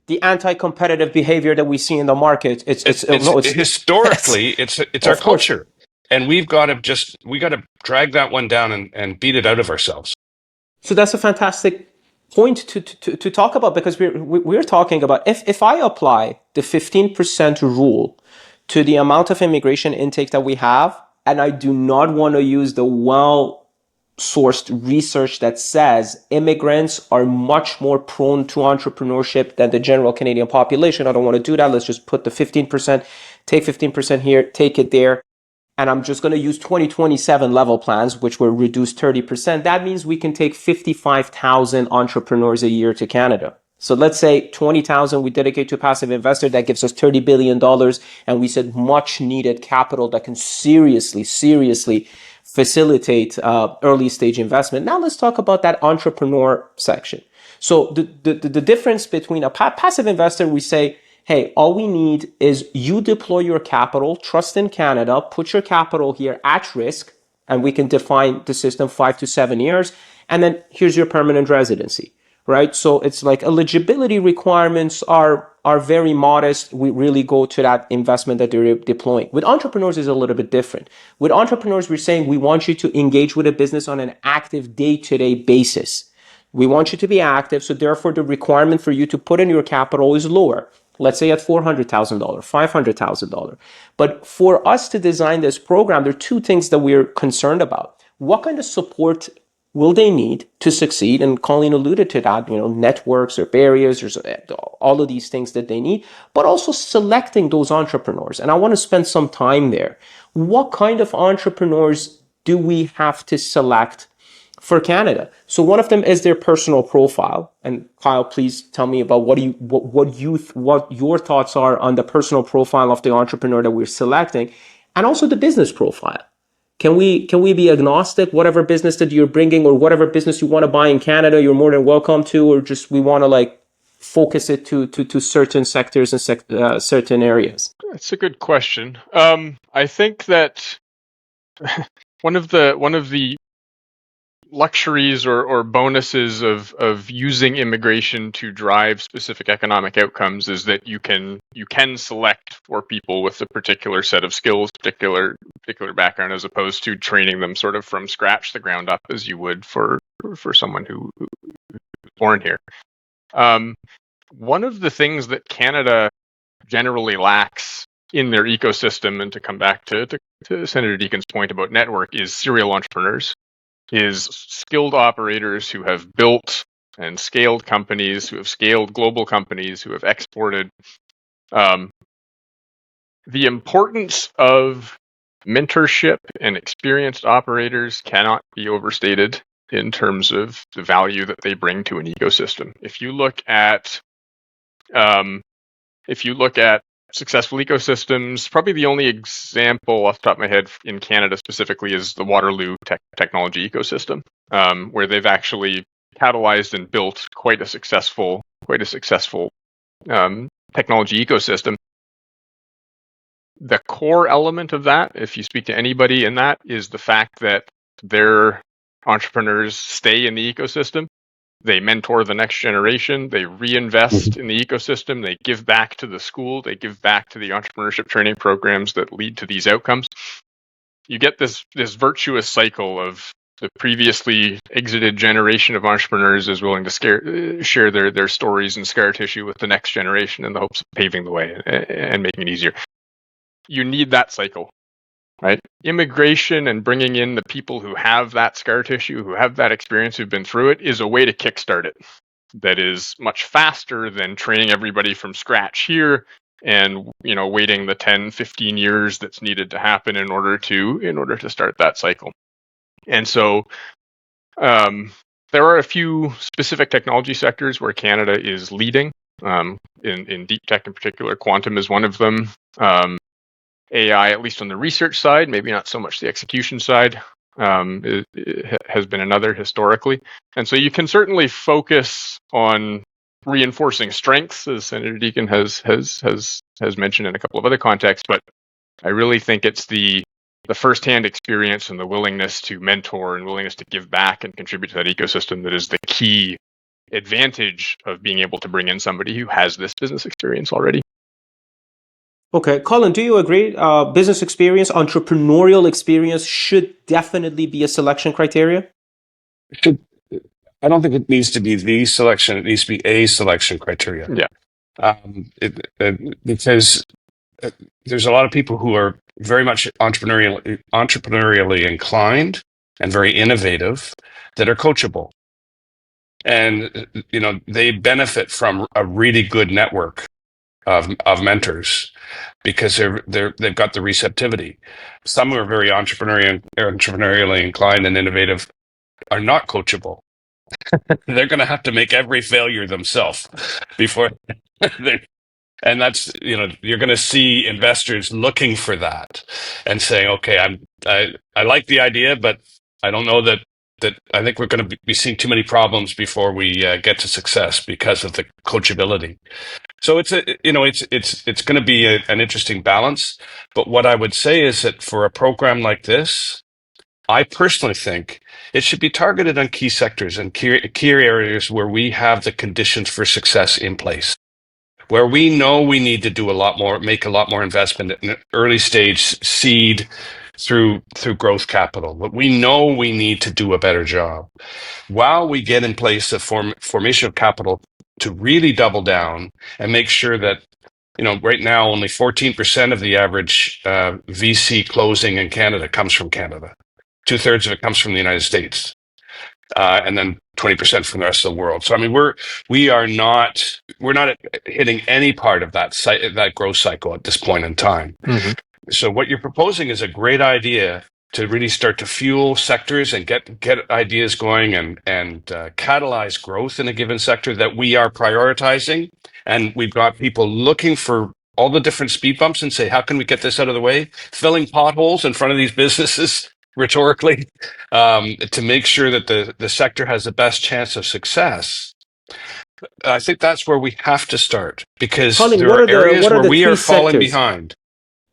C: the anti-competitive behavior that we see in the market. It's
A: It's
C: no, it's
A: historically it's our
C: of course.
A: culture, and we got to drag that one down and beat it out of ourselves.
C: So that's a fantastic point to talk about, because we're talking about if I apply the 15% rule to the amount of immigration intake that we have, and I do not want to use the sourced research that says immigrants are much more prone to entrepreneurship than the general Canadian population. I don't want to do that. Let's just put the 15%, take 15% here, take it there. And I'm just going to use 2027 level plans, which were reduced 30%. That means we can take 55,000 entrepreneurs a year to Canada. So let's say 20,000 we dedicate to passive investor. That gives us $30 billion. And we said much needed capital that can seriously facilitate early stage investment. Now let's talk about that entrepreneur section. So the difference between a passive investor, we say, hey, all we need is you deploy your capital, trust in Canada, put your capital here at risk, and we can define the system 5 to 7 years. And then here's your permanent residency, right? So it's like eligibility requirements are very modest. We really go to that investment that they're deploying. With entrepreneurs, is a little bit different. With entrepreneurs, we're saying we want you to engage with a business on an active day-to-day basis. We want you to be active, so therefore the requirement for you to put in your capital is lower. Let's say at $400,000, $500,000. But for us to design this program, there are two things that we're concerned about. What kind of support will they need to succeed? And Colin alluded to that, networks or barriers, or all of these things that they need, but also selecting those entrepreneurs. And I want to spend some time there. What kind of entrepreneurs do we have to select for Canada? So one of them is their personal profile. And Kyle, please tell me about what your thoughts are on the personal profile of the entrepreneur that we're selecting, and also the business profile. Can we be agnostic? Whatever business that you're bringing, or whatever business you want to buy in Canada, you're more than welcome to, or just we want to focus it to certain sectors and certain areas?
B: That's a good question. I think that one of the luxuries or bonuses of using immigration to drive specific economic outcomes is that you can select for people with a particular set of skills, particular background, as opposed to training them sort of from scratch, the ground up, as you would for someone who was born here. One of the things that Canada generally lacks in their ecosystem, and to come back to Senator Deacon's point about network, is serial entrepreneurs, is skilled operators who have built and scaled companies, who have scaled global companies, who have exported. The importance of mentorship and experienced operators cannot be overstated in terms of the value that they bring to an ecosystem. If you look at successful ecosystems, probably the only example off the top of my head in Canada specifically is the Waterloo technology ecosystem, where they've actually catalyzed and built quite a successful technology ecosystem. The core element of that, if you speak to anybody in that, is the fact that their entrepreneurs stay in the ecosystem. They mentor the next generation. They reinvest in the ecosystem. They give back to the school. They give back to the entrepreneurship training programs that lead to these outcomes. You get this virtuous cycle of the previously exited generation of entrepreneurs is willing to share their stories and scar tissue with the next generation in the hopes of paving the way and making it easier. You need that cycle. Right? Immigration and bringing in the people who have that scar tissue, who have that experience, who've been through it, is a way to kickstart it. That is much faster than training everybody from scratch here, and waiting the 10, 15 years that's needed to happen in order to start that cycle. And so there are a few specific technology sectors where Canada is leading. In deep tech in particular, quantum is one of them. AI, at least on the research side, maybe not so much the execution side, it has been another historically. And so you can certainly focus on reinforcing strengths, as Senator Deacon has mentioned in a couple of other contexts. But I really think it's the firsthand experience and the willingness to mentor and willingness to give back and contribute to that ecosystem that is the key advantage of being able to bring in somebody who has this business experience already.
C: Okay, Colin, do you agree? Business experience, entrepreneurial experience should definitely be a selection criteria?
A: I don't think it needs to be the selection. It needs to be a selection criteria.
B: Yeah.
A: Because there's a lot of people who are very much entrepreneurially inclined and very innovative that are coachable. And, they benefit from a really good network of mentors because they've got the receptivity. Some who are very entrepreneurially inclined and innovative are not coachable. They're going to have to make every failure themselves before and that's, you're going to see investors looking for that and saying, okay, I like the idea, but I don't know that I think we're going to be seeing too many problems before we get to success because of the coachability. So it's going to be an interesting balance. But what I would say is that for a program like this, I personally think it should be targeted on key sectors and key areas where we have the conditions for success in place, where we know we need to do a lot more, make a lot more investment in early stage seed through growth capital. But we know we need to do a better job while we get in place the formation of capital to really double down and make sure that, right now only 14% of the average VC closing in Canada comes from Canada. 2/3 of it comes from the United States, and then 20% from the rest of the world. So I mean, we're not hitting any part of that growth cycle at this point in time.
B: Mm-hmm.
A: So what you're proposing is a great idea to really start to fuel sectors and get ideas going and catalyze growth in a given sector that we are prioritizing. And we've got people looking for all the different speed bumps and say, how can we get this out of the way? Filling potholes in front of these businesses rhetorically, to make sure that the sector has the best chance of success. I think that's where we have to start, because
C: Colin,
A: there are areas where we are falling behind.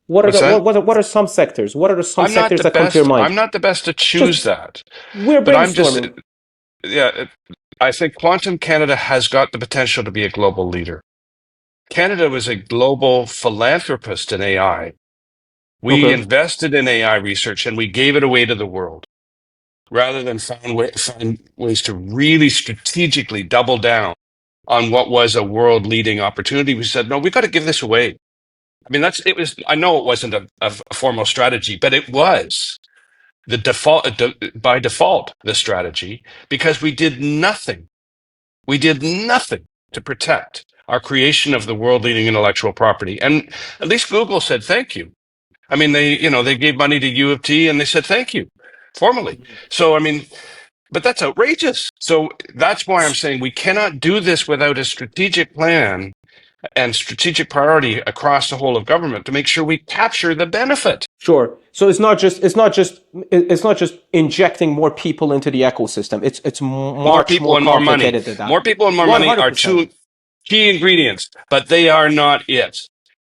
C: What are some sectors? What are some sectors that come to your mind?
A: I'm not the best to choose that.
C: We're brainstorming.
A: I think Quantum Canada has got the potential to be a global leader. Canada was a global philanthropist in AI. We invested in AI research and we gave it away to the world, rather than find ways to really strategically double down on what was a world-leading opportunity. We said, no, we've got to give this away. I mean, I know it wasn't a formal strategy, but it was the default, by default, the strategy, because we did nothing. We did nothing to protect our creation of the world-leading intellectual property. And at least Google said, thank you. I mean, they gave money to U of T and they said, thank you, formally. So, I mean, but that's outrageous. So that's why I'm saying we cannot do this without a strategic plan and strategic priority across the whole of government to make sure we capture the benefit.
C: Sure. So it's not just injecting more people into the ecosystem. It's
A: more people and more money.
C: Than that.
A: More people and more 100%. Money are two key ingredients, but they are not it.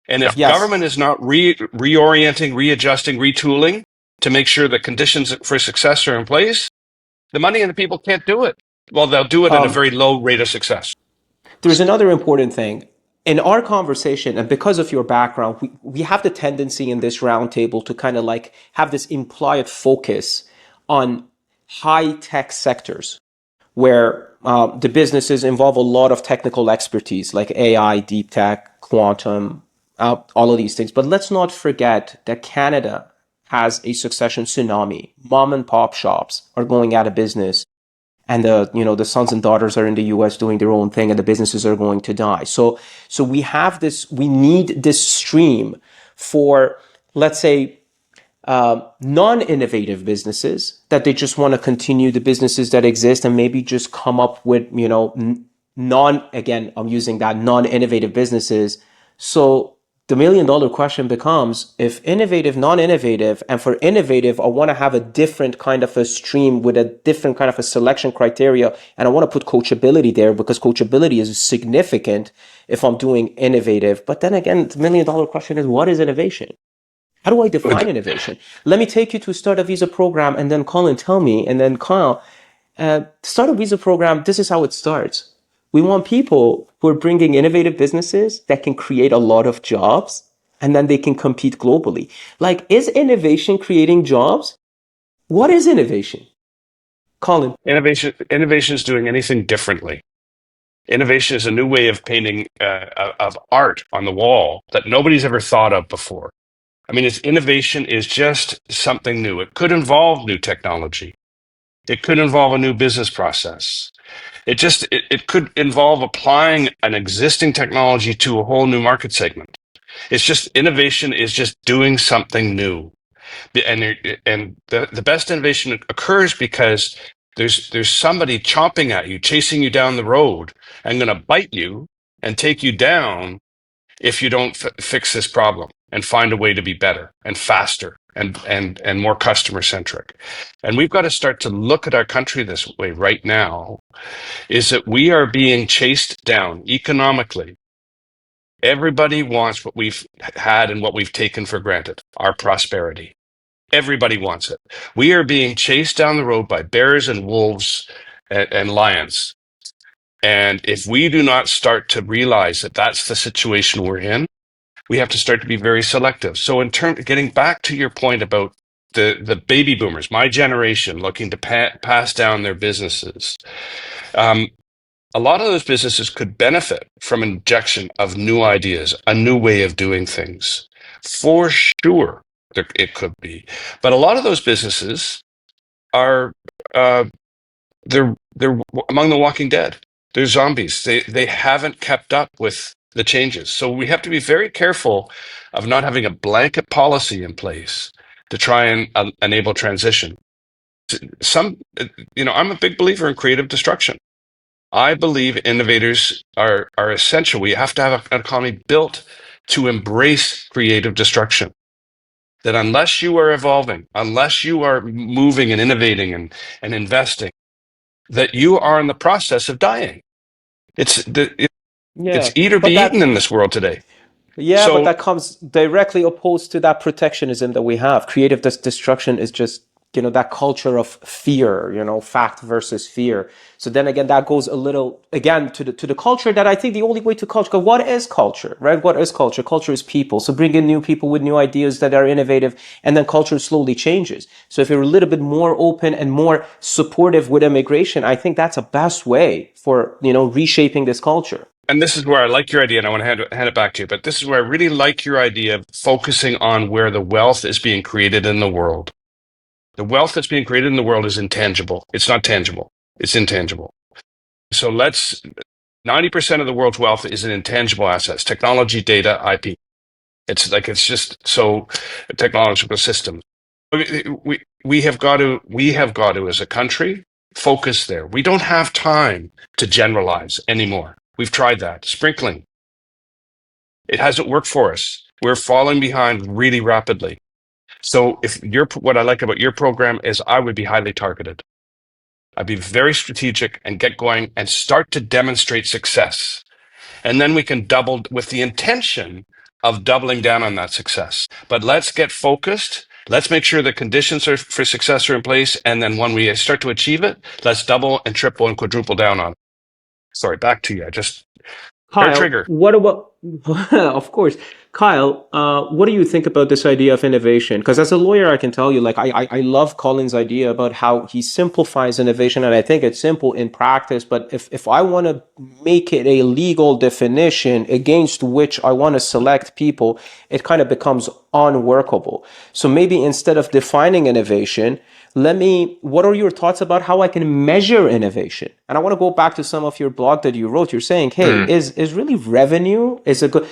A: And if government is not reorienting, readjusting, retooling to make sure the conditions for success are in place, the money and the people can't do it. Well, they'll do it at a very low rate of success.
C: There's another important thing. In our conversation, and because of your background, we have the tendency in this roundtable to kind of like have this implied focus on high-tech sectors where the businesses involve a lot of technical expertise like AI, deep tech, quantum, all of these things. But let's not forget that Canada has a succession tsunami. Mom and pop shops are going out of business. and the sons and daughters are in the US doing their own thing, and the businesses are going to die. So we need this stream for, let's say, non-innovative businesses that they just want to continue the businesses that exist and maybe just come up with, again, I'm using that non-innovative businesses. So the $1 million question becomes, if innovative, non-innovative, and for innovative, I want to have a different kind of a stream with a different kind of a selection criteria. And I want to put coachability there because coachability is significant if I'm doing innovative. But then again, the $1 million question is, what is innovation? How do I define innovation? Let me take you to start a visa program, and then Colin, tell me, and then Kyle, start a visa program. This is how it starts. We want people who are bringing innovative businesses that can create a lot of jobs, and then they can compete globally. Like, is innovation creating jobs? What is innovation? Colin.
A: Innovation is doing anything differently. Innovation is a new way of painting of art on the wall that nobody's ever thought of before. I mean, innovation is just something new. It could involve new technology. It could involve a new business process. It could involve applying an existing technology to a whole new market segment. It's just innovation is just doing something new. And the best innovation occurs because there's somebody chomping at you, chasing you down the road, and going to bite you and take you down if you don't fix this problem and find a way to be better and faster and more customer centric. And we've got to start to look at our country this way right now, is that we are being chased down economically. Everybody wants what we've had and what we've taken for granted, our prosperity. Everybody wants it. We are being chased down the road by bears and wolves and lions. And if we do not start to realize that that's the situation we're in, we have to start to be very selective. So getting back to your point about the baby boomers, my generation looking to pass down their businesses, a lot of those businesses could benefit from injection of new ideas, a new way of doing things. For sure, it could be. But a lot of those businesses are they're among the walking dead. They're zombies. They haven't kept up with the changes. So we have to be very careful of not having a blanket policy in place to try and enable transition. I'm a big believer in creative destruction. I believe innovators are essential. We have to have an economy built to embrace creative destruction. That unless you are evolving, unless you are moving and innovating and investing, that you are in the process of dying. It's eat or be eaten in this world today.
C: Yeah, but that comes directly opposed to that protectionism that we have. Creative destruction is just, that culture of fear, fact versus fear. So then again, that goes a little, again, to the culture that I think the only way to culture, because what is culture, right? What is culture? Culture is people. So bring in new people with new ideas that are innovative, and then culture slowly changes. So if you're a little bit more open and more supportive with immigration, I think that's a best way for, reshaping this culture.
A: And this is where I like your idea, and I want to hand it back to you. But this is where I really like your idea of focusing on where the wealth is being created in the world. The wealth that's being created in the world is intangible. It's not tangible. It's intangible. So 90% of the world's wealth is in intangible assets: technology, data, IP. It's just so technological systems. We have got to, as a country, focus there. We don't have time to generalize anymore. We've tried that. Sprinkling. It hasn't worked for us. We're falling behind really rapidly. So what I like about your program is I would be highly targeted. I'd be very strategic and get going and start to demonstrate success. And then we can double with the intention of doubling down on that success. But let's get focused. Let's make sure the conditions for success are in place. And then when we start to achieve it, let's double and triple and quadruple down on it. Sorry, back to you. I just
C: Kyle,
A: trigger.
C: What about, of course. Kyle, what do you think about this idea of innovation? Because as a lawyer, I can tell you, like, I love Colin's idea about how he simplifies innovation, and I think it's simple in practice. But if I want to make it a legal definition against which I want to select people, it kind of becomes unworkable. So maybe instead of defining innovation, what are your thoughts about how I can measure innovation? And I want to go back to some of your blog that you wrote. You're saying, hey, is really revenue is a good,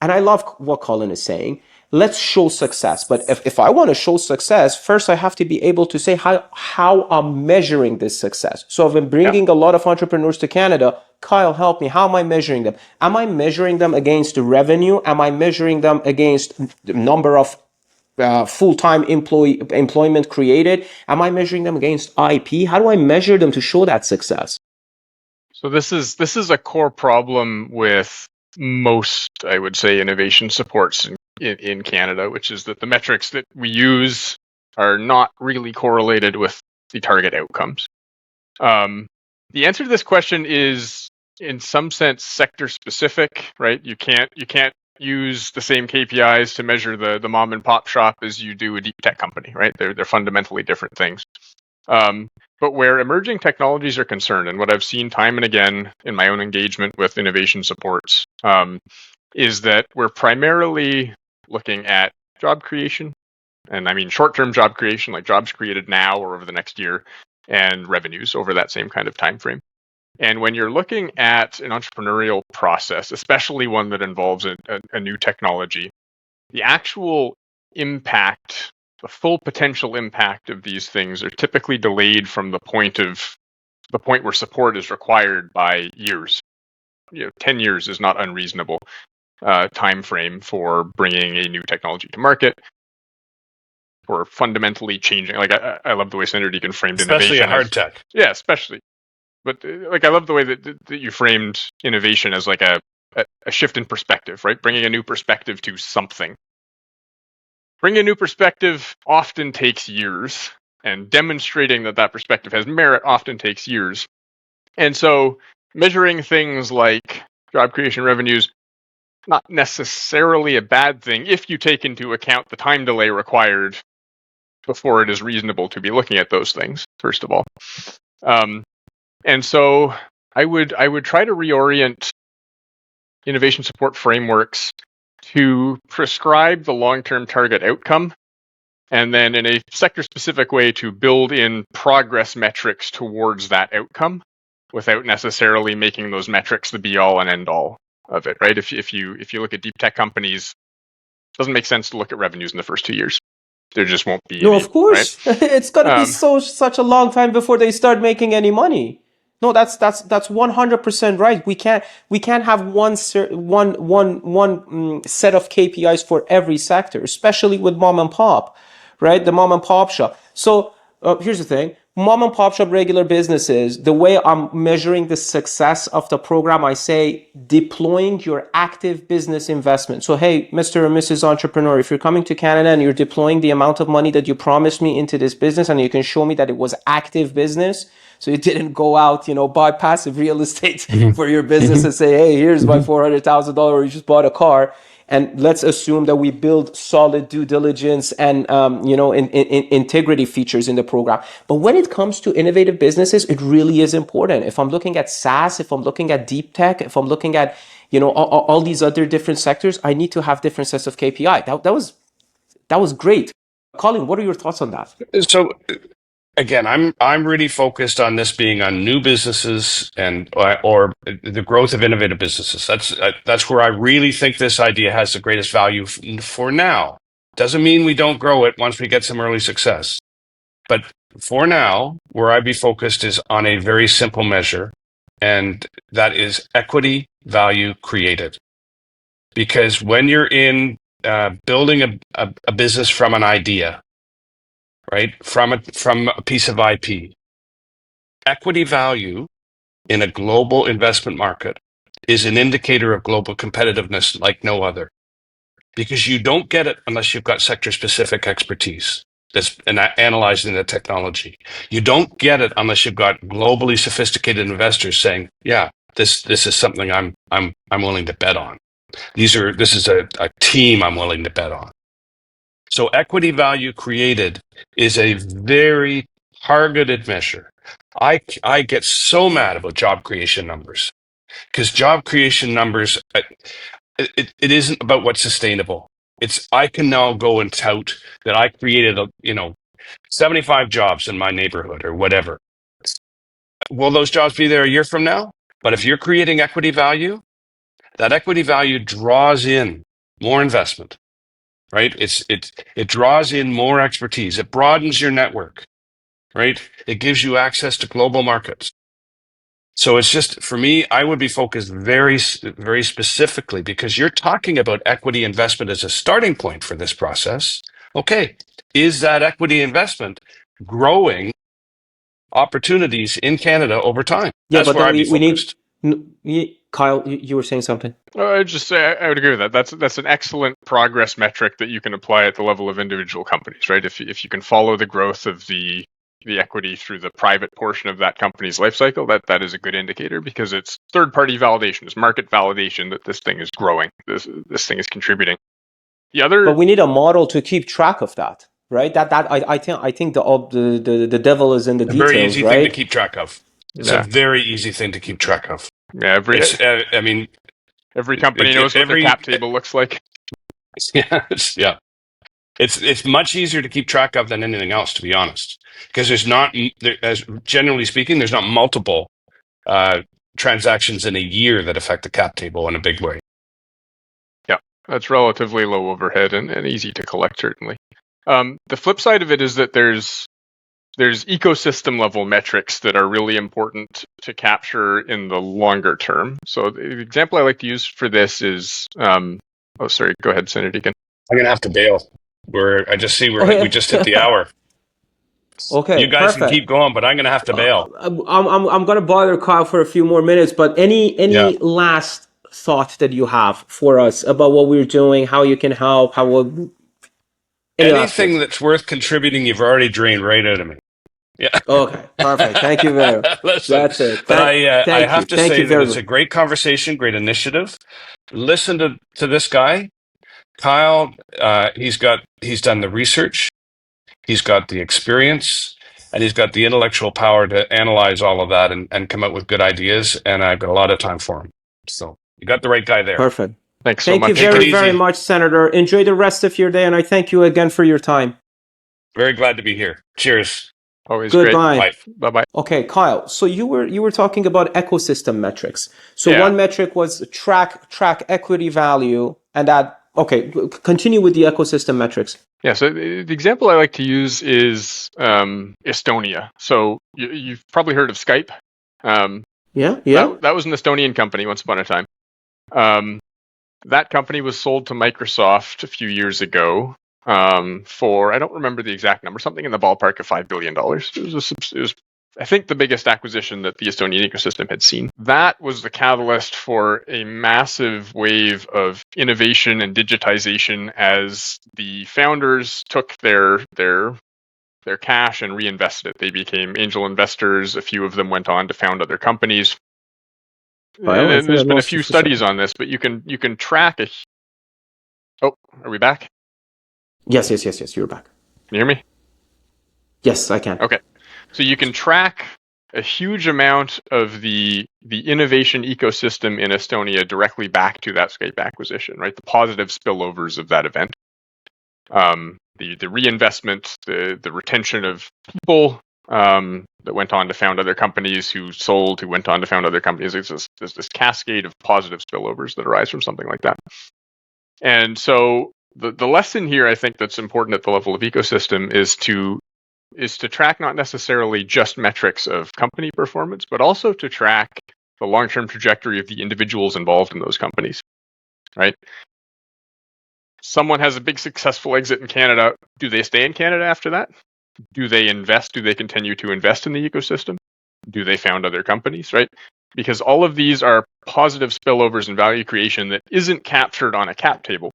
C: and I love what Colin is saying. Let's show success. But if I want to show success, first I have to be able to say how I'm measuring this success. So I've been bringing a lot of entrepreneurs to Canada. Kyle, help me. How am I measuring them? Am I measuring them against the revenue? Am I measuring them against the number of full-time employment created? Am I measuring them against IP? How do I measure them to show that success?
B: So this is a core problem with most, I would say, innovation supports in Canada, which is that the metrics that we use are not really correlated with the target outcomes. The answer to this question is, in some sense, sector specific, right? You can't use the same KPIs to measure the mom and pop shop as you do a deep tech company, right? They're fundamentally different things. But where emerging technologies are concerned, and what I've seen time and again in my own engagement with innovation supports, is that we're primarily looking at job creation, and I mean short-term job creation, like jobs created now or over the next year, and revenues over that same kind of time frame. And when you're looking at an entrepreneurial process, especially one that involves a new technology, the actual impact, the full potential impact of these things are typically delayed from the point where support is required by years. 10 years is not unreasonable time frame for bringing a new technology to market, for fundamentally changing. Like I love the way Senator Deacon framed
A: Especially
B: innovation.
A: a hard tech.
B: Yeah, especially. But like I love the way that you framed innovation as like a shift in perspective, right? Bringing a new perspective to something. Bringing a new perspective often takes years, and demonstrating that perspective has merit often takes years. And so measuring things like job creation revenues, not necessarily a bad thing if you take into account the time delay required before it is reasonable to be looking at those things, first of all. And so I would try to reorient innovation support frameworks to prescribe the long-term target outcome, and then in a sector-specific way to build in progress metrics towards that outcome without necessarily making those metrics the be-all and end-all of it, right? If you look at deep tech companies, it doesn't make sense to look at revenues in the first 2 years. There just won't be
C: No,
B: any,
C: of course.
B: right?
C: It's gonna be such a long time before they start making any money. No, that's 100% right. We can't have one set of KPIs for every sector, especially with mom and pop, right? The mom and pop shop. So here's the thing. Mom and pop shop regular businesses, the way I'm measuring the success of the program, I say deploying your active business investment. So, hey, Mr. or Mrs. Entrepreneur, if you're coming to Canada and you're deploying the amount of money that you promised me into this business, and you can show me that it was active business, so you didn't go out, buy passive real estate for your business and say, hey, here's my $400,000, you just bought a car. And let's assume that we build solid due diligence and integrity features in the program. But when it comes to innovative businesses, it really is important. If I'm looking at SaaS, if I'm looking at deep tech, if I'm looking at all these other different sectors, I need to have different sets of KPI. That was great. Colin, what are your thoughts on that?
A: So again, I'm really focused on this being on new businesses and or the growth of innovative businesses. That's where I really think this idea has the greatest value for now. Doesn't mean we don't grow it once we get some early success. But for now, where I'd be focused is on a very simple measure, and that is equity value created. Because when you're in building a business from an idea, right, from a piece of IP, equity value in a global investment market is an indicator of global competitiveness like no other. Because you don't get it unless you've got sector-specific expertise that's analyzing the technology. You don't get it unless you've got globally sophisticated investors saying, "Yeah, this is something I'm willing to bet on." This is a team I'm willing to bet on. So equity value created is a very targeted measure. I get so mad about job creation numbers because job creation numbers, it isn't about what's sustainable. I can now go and tout that I created 75 jobs in my neighborhood or whatever. Will those jobs be there a year from now? But if you're creating equity value, that equity value draws in more investment, right? It draws in more expertise. It broadens your network, right? It gives you access to global markets. So it's just, for me, I would be focused very, very specifically because you're talking about equity investment as a starting point for this process. Okay, is that equity investment growing opportunities in Canada over time?
C: Yeah,
A: That's
C: but
A: where
C: then
A: I'd be
C: we need
A: focused.
C: Kyle, you were saying something.
B: I'd just say I would agree with that. That's an excellent progress metric that you can apply at the level of individual companies, right? If you can follow the growth of the equity through the private portion of that company's life cycle, that is a good indicator because it's third-party validation, it's market validation that this thing is growing, this thing is contributing.
C: But we need a model to keep track of that, right? I think the devil is in the
A: A very
C: details,
A: easy
C: right?
A: thing to keep track of. It's
B: Yeah.
A: a very easy thing to keep track of.
B: Yeah, every company knows what their cap table looks like.
A: Yeah, it's much easier to keep track of than anything else, to be honest, because as generally speaking, there's not multiple transactions in a year that affect the cap table in a big way.
B: Yeah, that's relatively low overhead and easy to collect, certainly. The flip side of it is that there's ecosystem level metrics that are really important to capture in the longer term. So the example I like to use for this is, go ahead, Senator Deacon.
A: I'm gonna have to bail. I just see we just hit the hour.
C: Okay,
A: You guys
C: perfect.
A: can keep going, but I'm gonna have to bail.
C: I'm gonna bother Kyle for a few more minutes, but any last thought that you have for us about what we're doing, how you can help,
A: Anything that's worth contributing, you've already drained right out of me. Yeah.
C: Okay, perfect. Thank you very much.
A: Listen,
C: That's it.
A: but I have to
C: Thank
A: say
C: you
A: that
C: very
A: it's
C: much.
A: a great conversation, great initiative. Listen to this guy, Kyle. He's done the research, he's got the experience, and he's got the intellectual power to analyze all of that and come up with good ideas. And I've got a lot of time for him. So you got the right guy there.
C: Perfect.
B: Thanks so much.
C: Thank you very, very much, Senator. Enjoy the rest of your day, and I thank you again for your time.
A: Very glad to be here. Cheers.
B: Always
C: Goodbye.
B: Great. Bye-bye.
C: Okay, Kyle. So you were talking about ecosystem metrics. So one metric was track equity value, and that. Okay, continue with the ecosystem metrics.
B: Yeah. So the example I like to use is Estonia. So you've probably heard of Skype.
C: Yeah.
B: That was an Estonian company once upon a time. That company was sold to Microsoft a few years ago for, I don't remember the exact number, something in the ballpark of $5 billion. It was, I think, the biggest acquisition that the Estonian ecosystem had seen. That was the catalyst for a massive wave of innovation and digitization as the founders took their cash and reinvested it. They became angel investors. A few of them went on to found other companies. And there's been a few studies on this, but you can track a. Oh, are we back?
C: Yes. You're back.
B: Can you hear me?
C: Yes, I can.
B: Okay, so you can track a huge amount of the innovation ecosystem in Estonia directly back to that Skype acquisition, right? The positive spillovers of that event, the reinvestment, the retention of people that went on to found other companies, who went on to found other companies. There's this cascade of positive spillovers that arise from something like that. And so the lesson here, I think, that's important at the level of ecosystem is to track not necessarily just metrics of company performance, but also to track the long-term trajectory of the individuals involved in those companies, right? Someone has a big successful exit in Canada. Do they stay in Canada after that? Do they invest? Do they continue to invest in the ecosystem? Do they found other companies, right? Because all of these are positive spillovers and value creation that isn't captured on a cap table,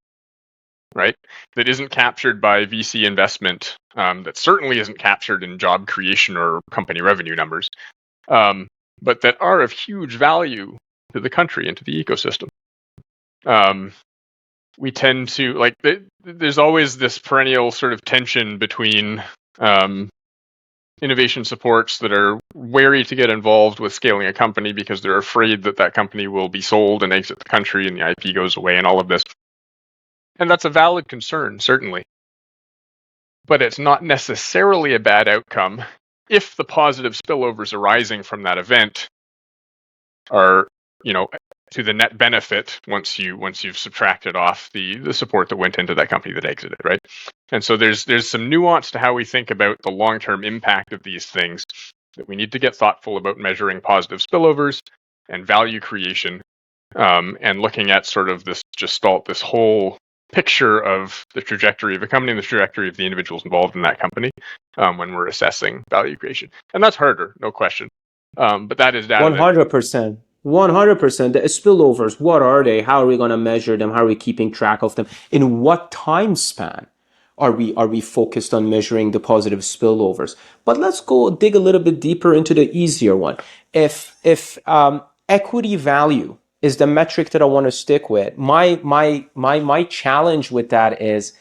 B: right? That isn't captured by VC investment, that certainly isn't captured in job creation or company revenue numbers, but that are of huge value to the country and to the ecosystem. we tend to like there's always this perennial sort of tension between innovation supports that are wary to get involved with scaling a company because they're afraid that that company will be sold and exit the country and the IP goes away and all of this. And that's a valid concern, certainly. But it's not necessarily a bad outcome if the positive spillovers arising from that event are, to the net benefit once you've subtracted off the support that went into that company that exited, right? And so there's some nuance to how we think about the long-term impact of these things that we need to get thoughtful about measuring positive spillovers and value creation, and looking at sort of this whole picture of the trajectory of a company and the trajectory of the individuals involved in that company when we're assessing value creation. And that's harder, no question. But that is data.
C: 100%. 100%. The spillovers, what are they? How are we going to measure them? How are we keeping track of them? In what time span are we focused on measuring the positive spillovers? But let's go dig a little bit deeper into the easier one. If equity value is the metric that I want to stick with, my challenge with that is,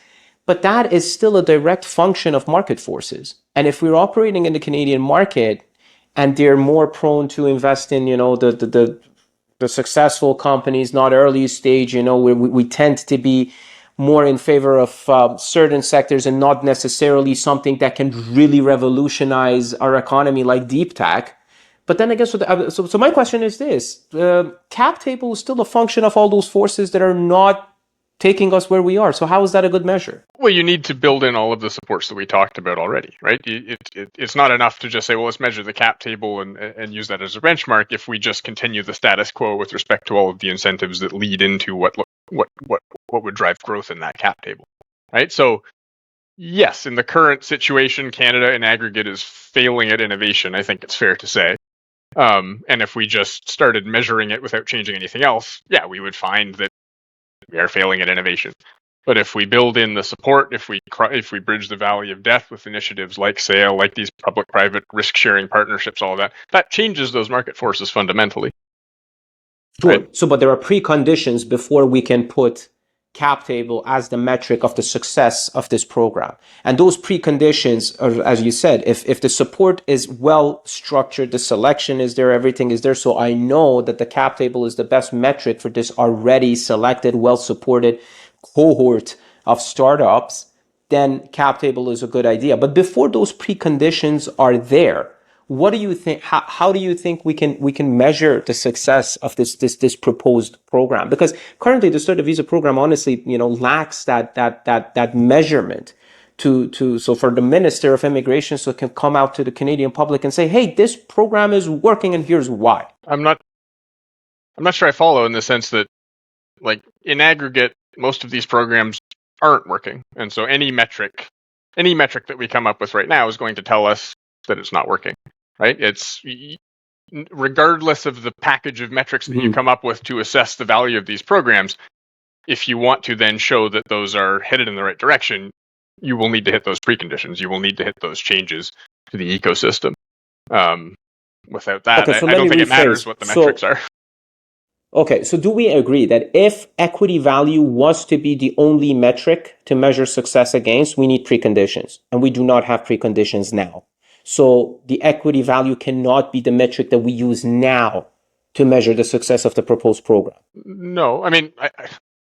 C: but that is still a direct function of market forces. And if we're operating in the Canadian market, and they're more prone to invest in, the successful companies, not early stage, we tend to be more in favor of certain sectors and not necessarily something that can really revolutionize our economy like deep tech. But then I guess, so my question is this, cap table is still a function of all those forces that are not taking us where we are. So how is that a good measure?
B: Well, you need to build in all of the supports that we talked about already, right? It's not enough to just say, well, let's measure the cap table and use that as a benchmark if we just continue the status quo with respect to all of the incentives that lead into what would drive growth in that cap table, right? So yes, in the current situation, Canada in aggregate is failing at innovation, I think it's fair to say. And if we just started measuring it without changing anything else, yeah, we would find that we are failing at innovation. But if we build in the support, if we bridge the valley of death with initiatives like SAIL, like these public-private risk-sharing partnerships, all that changes those market forces fundamentally.
C: Sure.
B: Right?
C: So, but there are preconditions before we can put cap table as the metric of the success of this program. And those preconditions are, as you said, if the support is well structured, the selection is there, everything is there. So I know that the cap table is the best metric for this already selected, well supported cohort of startups, then cap table is a good idea. But before those preconditions are there, what do you think? How do you think we can measure the success of this proposed program? Because currently the Student Visa program, honestly, lacks that measurement so for the Minister of Immigration, so it can come out to the Canadian public and say, hey, this program is working and here's why.
B: I'm not sure I follow in the sense that, like, in aggregate, most of these programs aren't working, and so any metric that we come up with right now is going to tell us that it's not working. Right? It's regardless of the package of metrics that you come up with to assess the value of these programs, if you want to then show that those are headed in the right direction, you will need to hit those preconditions. You will need to hit those changes to the ecosystem. Without that,
C: okay, so
B: I don't think it matters what the metrics are.
C: Okay, so do we agree that if equity value was to be the only metric to measure success against, we need preconditions, and we do not have preconditions now? So the equity value cannot be the metric that we use now to measure the success of the proposed program.
B: No, I mean,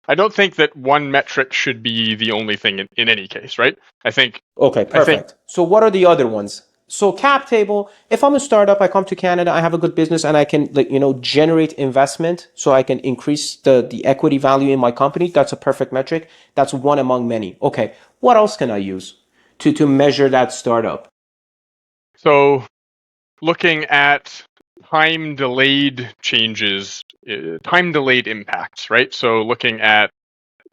B: I don't think that one metric should be the only thing in any case, right? I think.
C: Okay, perfect. So what are the other ones? So cap table, if I'm a startup, I come to Canada, I have a good business and I can generate investment so I can increase the equity value in my company. That's a perfect metric. That's one among many. Okay, what else can I use to measure that startup?
B: So looking at time-delayed changes, time-delayed impacts, right? So looking at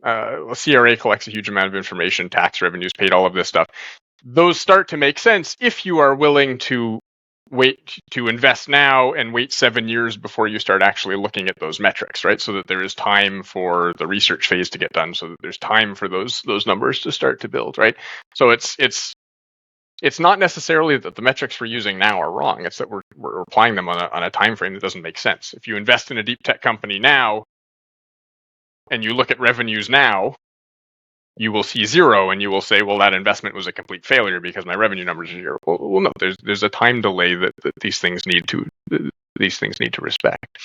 B: CRA collects a huge amount of information, tax revenues paid, all of this stuff. Those start to make sense if you are willing to wait to invest now and wait 7 years before you start actually looking at those metrics, right? So that there is time for the research phase to get done, so that there's time for those numbers to start to build, right? So it's not necessarily that the metrics we're using now are wrong. It's that we're applying them on a time frame that doesn't make sense. If you invest in a deep tech company now, and you look at revenues now, you will see zero, and you will say, well, that investment was a complete failure because my revenue numbers are zero. Well, no, there's a time delay that these things need to respect.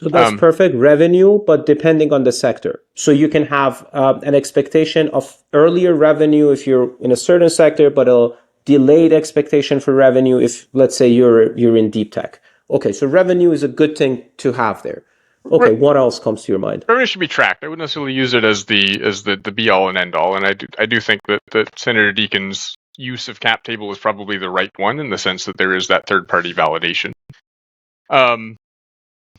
C: So that's perfect revenue, but depending on the sector. So you can have an expectation of earlier revenue if you're in a certain sector, but a delayed expectation for revenue if, let's say, you're in deep tech. Okay, so revenue is a good thing to have there. Okay, what else comes to your mind?
B: Revenue should be tracked. I wouldn't necessarily use it as the be all and end all, and I do think that Senator Deacon's use of cap table is probably the right one in the sense that there is that third party validation.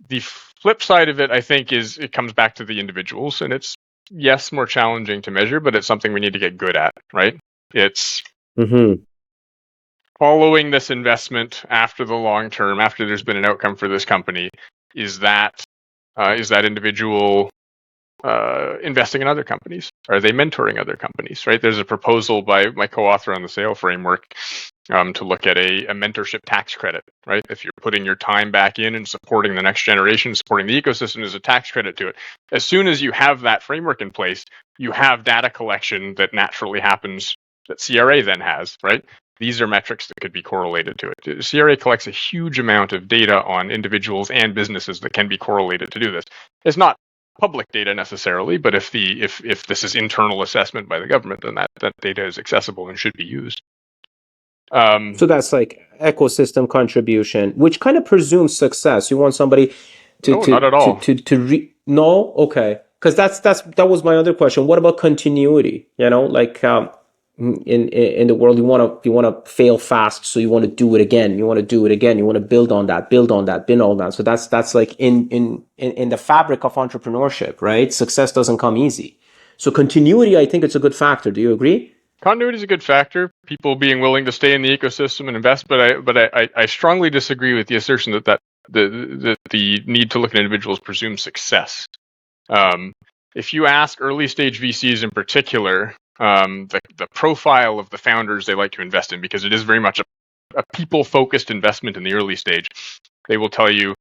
B: The flip side of it, I think, is it comes back to the individuals, and it's, yes, more challenging to measure, but it's something we need to get good at, right? It's following this investment after the long term, after there's been an outcome for this company. Is that individual investing in other companies? Are they mentoring other companies, right? There's a proposal by my co-author on the SAIL framework to look at a mentorship tax credit, right? If you're putting your time back in and supporting the next generation, supporting the ecosystem, there's a tax credit to it. As soon as you have that framework in place, you have data collection that naturally happens that CRA then has, right? These are metrics that could be correlated to it. CRA collects a huge amount of data on individuals and businesses that can be correlated to do this. It's not public data necessarily, but if this is internal assessment by the government, then that data is accessible and should be used.
C: So that's like ecosystem contribution, which kind of presumes success. You want somebody
B: not at all.
C: No, okay, because that was my other question. What about continuity? You know, like in the world, you want to fail fast, so you want to do it again. You want to do it again. You want to build on that. So that's like in the fabric of entrepreneurship, right? Success doesn't come easy. So continuity, I think it's a good factor. Do you agree?
B: Continuity is a good factor. People being willing to stay in the ecosystem and invest, but I strongly disagree with the assertion that the need to look at individuals presumes success. If you ask early stage VCs in particular, the profile of the founders they like to invest in, because it is very much a people-focused investment in the early stage, they will tell you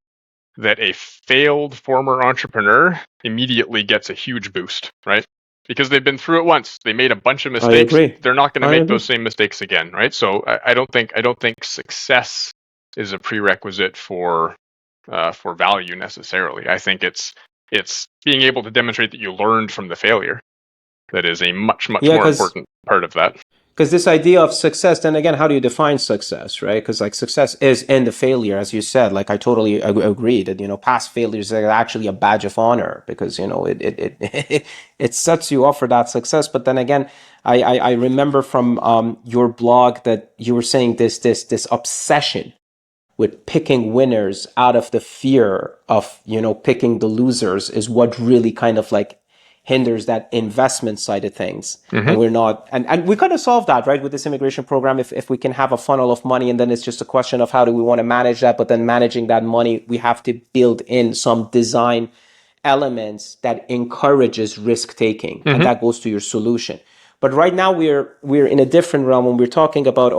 B: that a failed former entrepreneur immediately gets a huge boost, right? Because they've been through it once. They made a bunch of mistakes. They're not going to make those same mistakes again, right? So I don't think success is a prerequisite for value necessarily. I think it's being able to demonstrate that you learned from the failure that is a much more important part of that.
C: Because this idea of success, then again, how do you define success, right? Because like success is in the failure, as you said. Like I totally agree that past failures are actually a badge of honor because it sets you up for that success. But then again, I remember from your blog that you were saying this obsession with picking winners out of the fear of picking the losers is what really kind of like hinders that investment side of things. And we're not, and we kind of solve that, right, with this immigration program. If we can have a funnel of money, and then it's just a question of how do we want to manage that. But then managing that money, we have to build in some design elements that encourages risk taking, and that goes to your solution. But right now we're in a different realm when we're talking about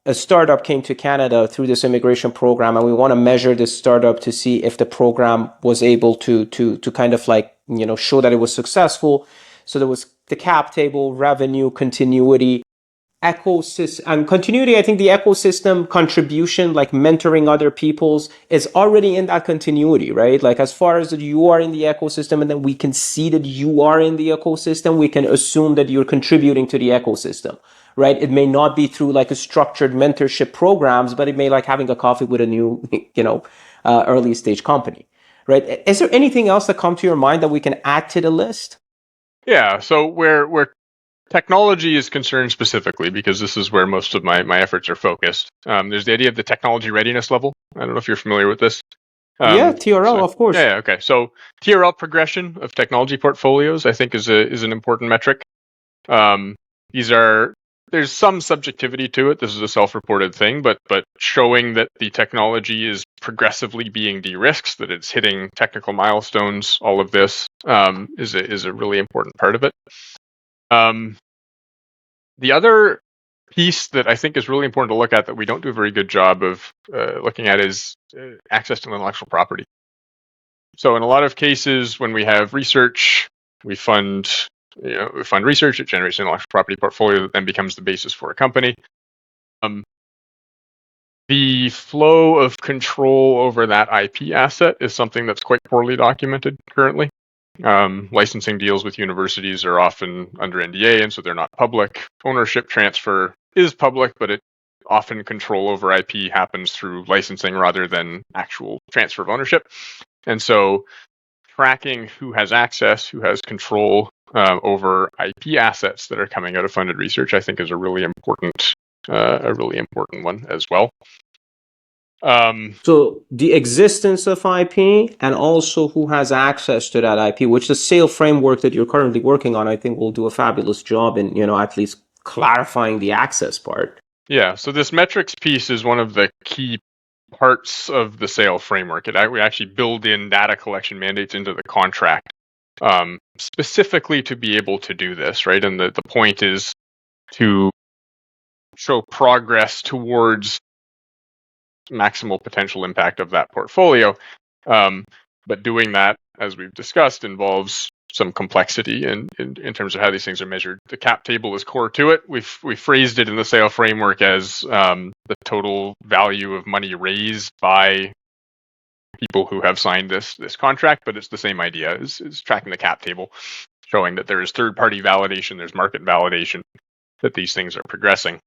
C: a startup came to Canada through this immigration program, and we want to measure this startup to see if the program was able to kind of like show that it was successful. So there was the cap table, revenue, continuity, ecosystem, and continuity. I think the ecosystem contribution, like mentoring other people's, is already in that continuity, right? Like as far as that you are in the ecosystem, and then we can see that you are in the ecosystem, we can assume that you're contributing to the ecosystem. Right? It may not be through like a structured mentorship programs, but it may like having a coffee with a new, early stage company, right? Is there anything else that come to your mind that we can add to the list?
B: Yeah. So where technology is concerned specifically, because this is where most of my efforts are focused. There's the idea of the technology readiness level. I don't know if you're familiar with this.
C: Yeah, TRL, of course.
B: Yeah. Okay. So TRL progression of technology portfolios, I think, is an important metric. There's some subjectivity to it. This is a self-reported thing, but showing that the technology is progressively being de-risked, that it's hitting technical milestones, all of this is a really important part of it. The other piece that I think is really important to look at that we don't do a very good job of looking at is access to intellectual property. So in a lot of cases, when we have research, we fund research. It generates an intellectual property portfolio that then becomes the basis for a company. The flow of control over that IP asset is something that's quite poorly documented currently. Licensing deals with universities are often under NDA, and so they're not public. Ownership transfer is public, but often control over IP happens through licensing rather than actual transfer of ownership. And so tracking who has access, who has control over IP assets that are coming out of funded research, I think is a really important one as well.
C: So the existence of IP and also who has access to that IP, which the SAIL framework that you're currently working on, I think will do a fabulous job in, at least clarifying the access part.
B: Yeah, so this metrics piece is one of the key parts of the SAIL framework. We actually build in data collection mandates into the contract specifically to be able to do this, right? And the point is to show progress towards maximal potential impact of that portfolio. But doing that, as we've discussed, involves some complexity in terms of how these things are measured. The cap table is core to it. We phrased it in the SAIL framework as the total value of money raised by people who have signed this contract, but it's the same idea, is tracking the cap table, showing that there is third-party validation, there's market validation, that these things are progressing.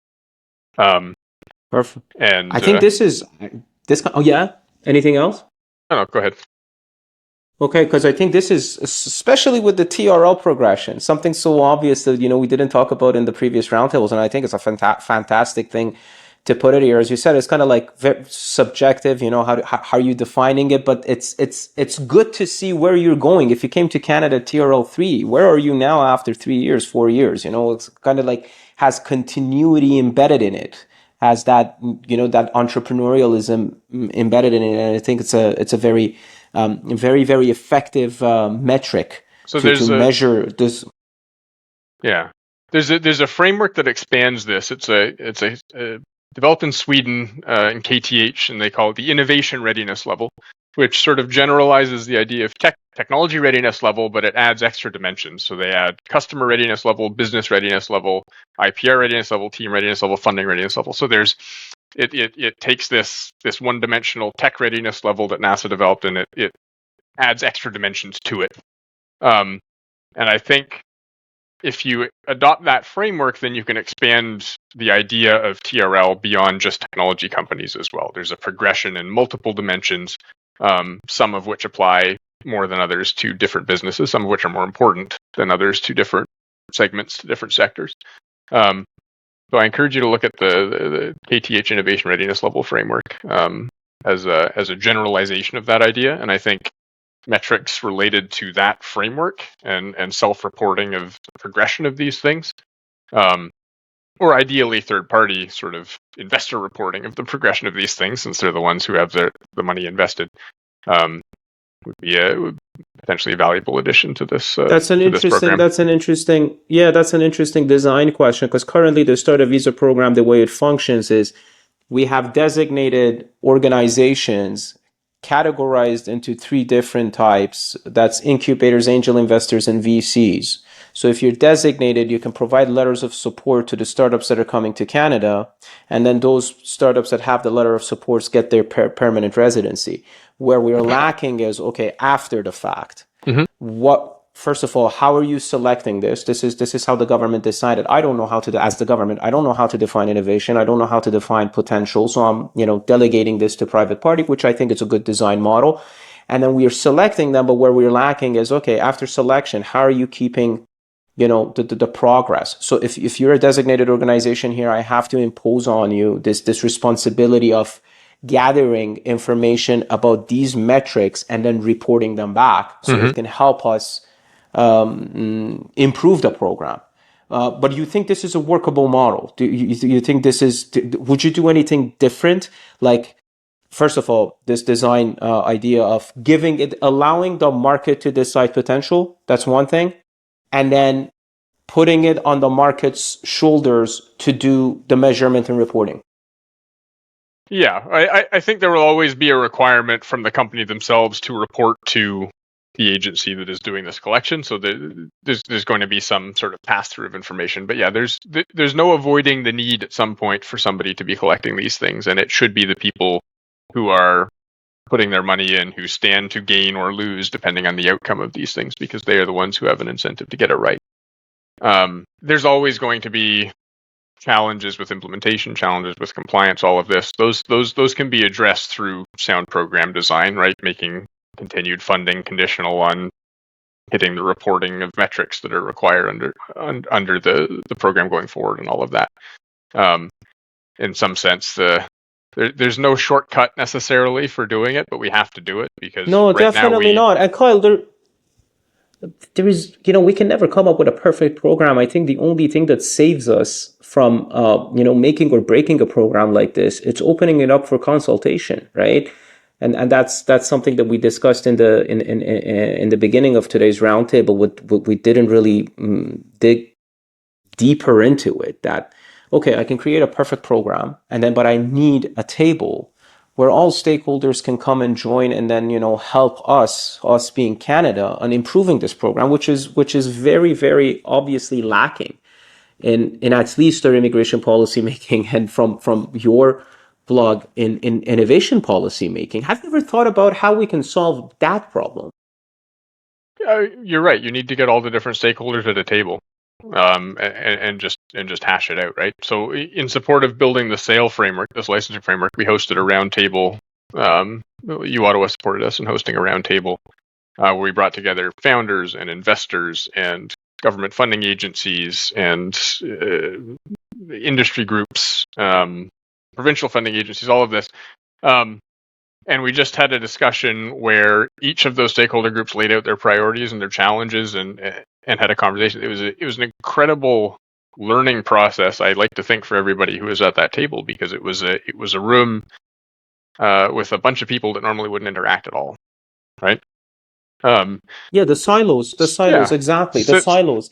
C: Perfect.
B: And
C: I think this. Oh yeah. Anything else?
B: No, go ahead.
C: Okay, because I think this is, especially with the TRL progression, something so obvious that we didn't talk about in the previous roundtables, and I think it's a fantastic thing to put it here. As you said, it's kind of like very subjective. How are you defining it? But it's good to see where you're going. If you came to Canada TRL 3, where are you now after 3 years, 4 years? It's kind of like has continuity embedded in it. Has that that entrepreneurialism embedded in it, and I think it's a very very effective metric to measure this.
B: Yeah, there's a framework that expands this. It's a developed in Sweden in KTH, and they call it the innovation readiness level, which sort of generalizes the idea of technology readiness level, but it adds extra dimensions. So they add customer readiness level, business readiness level, IPR readiness level, team readiness level, funding readiness level. So it takes this one-dimensional tech readiness level that NASA developed, and it adds extra dimensions to it. And I think if you adopt that framework, then you can expand the idea of TRL beyond just technology companies as well. There's a progression in multiple dimensions, some of which apply more than others to different businesses, some of which are more important than others to different segments, to different sectors. So I encourage you to look at the KTH Innovation Readiness Level framework as a generalization of that idea. And I think metrics related to that framework and self-reporting of the progression of these things, or ideally third-party sort of investor reporting of the progression of these things, since they're the ones who have the money invested, would be potentially a valuable addition to this.
C: That's an interesting design question, because currently the Startup Visa program, the way it functions is we have designated organizations categorized into 3 different types. That's incubators, angel investors, and VCs. So if you're designated, you can provide letters of support to the startups that are coming to Canada, and then those startups that have the letter of support get their permanent residency. Where we're lacking is, okay, after the fact. Mm-hmm. First of all, how are you selecting this? This is how the government decided. I don't know how to, as the government, I don't know how to define innovation. I don't know how to define potential. So I'm, delegating this to private party, which I think is a good design model. And then we are selecting them, but where we're lacking is, okay, after selection, how are you keeping, the progress? So if you're a designated organization here, I have to impose on you this responsibility of gathering information about these metrics and then reporting them back, so it can help us improve the program. But you think this is a workable model? Do you think this is? Would you do anything different? Like, first of all, this design idea of allowing the market to decide potential. That's one thing, and then putting it on the market's shoulders to do the measurement and reporting.
B: Yeah, I think there will always be a requirement from the company themselves to report to the agency that is doing this collection. So there's going to be some sort of pass through of information. But yeah, there's no avoiding the need at some point for somebody to be collecting these things, and it should be the people who are putting their money in who stand to gain or lose depending on the outcome of these things, because they are the ones who have an incentive to get it right. There's always going to be challenges with implementation, challenges with compliance, all of this. Those can be addressed through sound program design, right? Making continued funding conditional on hitting the reporting of metrics that are required under the program going forward and all of that. In some sense, there's no shortcut necessarily for doing it, but we have to do it because
C: No,
B: right now
C: definitely not. And Kyle, there is, we can never come up with a perfect program. I think the only thing that saves us from, making or breaking a program like this, it's opening it up for consultation, right? And that's something that we discussed in the beginning of today's roundtable. We didn't really dig deeper into it. That okay, I can create a perfect program, but I need a table where all stakeholders can come and join, and then help us being Canada, on improving this program, which is very, very obviously lacking in at least our immigration policy making, and from your blog in innovation policy making. Have you ever thought about how we can solve that problem?
B: you're right. You need to get all the different stakeholders at a table, and just hash it out, right? So, in support of building the SAIL framework, this licensing framework, we hosted a roundtable. U Ottawa supported us in hosting a roundtable where we brought together founders and investors and government funding agencies and industry groups, provincial funding agencies, all of this. And we just had a discussion where each of those stakeholder groups laid out their priorities and their challenges and had a conversation. It was an incredible learning process. I'd like to think for everybody who was at that table, because it was a room with a bunch of people that normally wouldn't interact at all, right?
C: Yeah, the silos,
B: Yeah.
C: exactly, the
B: So,
C: silos.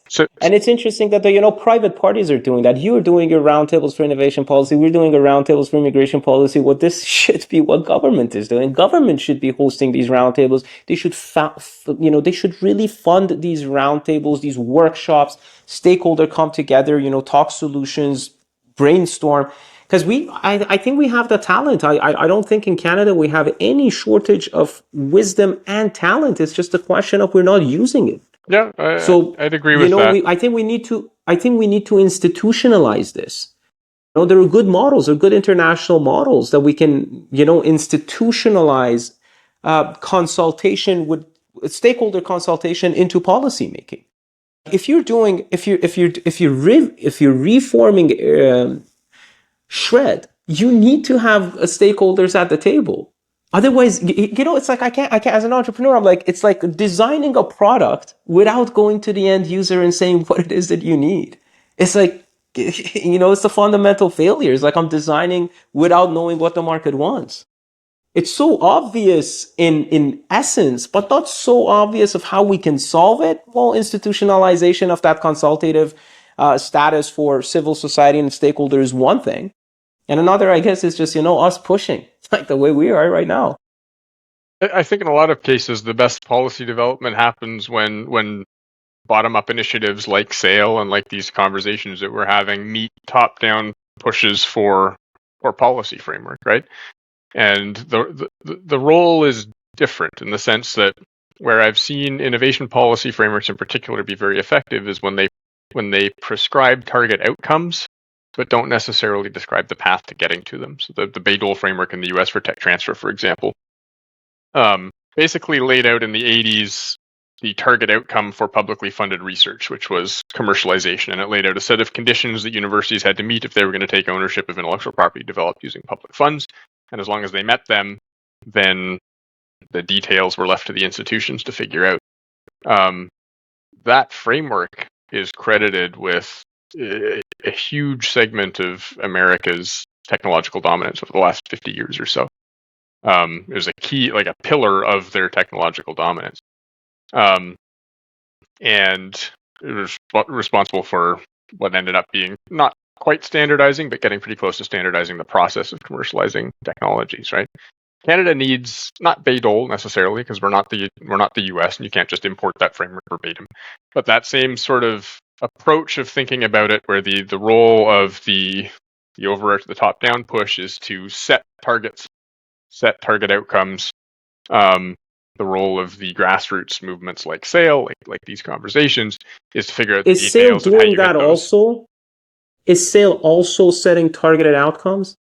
B: so
C: And it's interesting that the private parties are doing that. You are doing your roundtables for innovation policy. We're doing our roundtables for immigration policy. What this should be, what government is doing. Government should be hosting these roundtables. They should, they should really fund these roundtables, these workshops. Stakeholder come together, talk solutions, brainstorm. Because I think we have the talent. I don't think in Canada we have any shortage of wisdom and talent. It's just a question of we're not using it.
B: yeah,
C: So,
B: I'd agree with that.
C: I think we need to institutionalize this. There are good models, there are good international models that we can, institutionalize consultation with stakeholder consultation into policy making. If you're reforming Shred, you need to have stakeholders at the table. Otherwise, it's like I can't, as an entrepreneur, I'm like, it's like designing a product without going to the end user and saying what it is that you need. It's like, it's the fundamental failure. It's like I'm designing without knowing what the market wants. It's so obvious in essence, but not so obvious of how we can solve it. Well, institutionalization of that consultative status for civil society and stakeholders is one thing. And another, I guess, is just, us pushing like the way we are right now.
B: I think in a lot of cases, the best policy development happens when bottom-up initiatives like SAIL and like these conversations that we're having meet top-down pushes for policy framework, right? And the role is different in the sense that where I've seen innovation policy frameworks in particular be very effective is when they prescribe target outcomes, but don't necessarily describe the path to getting to them. So the Bayh-Dole framework in the US for tech transfer, for example, basically laid out in the 80s the target outcome for publicly funded research, which was commercialization. And it laid out a set of conditions that universities had to meet if they were going to take ownership of intellectual property developed using public funds. And as long as they met them, then the details were left to the institutions to figure out. That framework is credited with a huge segment of America's technological dominance over the last 50 years or so. It was a key, like a pillar of their technological dominance. And it was responsible for what ended up being not quite standardizing, but getting pretty close to standardizing the process of commercializing technologies, right? Canada needs not Bayh-Dole necessarily, because we're not the US, and you can't just import that framework verbatim. But that same sort of approach of thinking about it, where the role of the overarch, the top-down push is to set targets, set target outcomes. The role of the grassroots movements like SAIL, like these conversations, is to figure out the
C: Is SAIL
B: details of how you
C: doing that
B: hit those.
C: also? Is SAIL also setting targeted outcomes?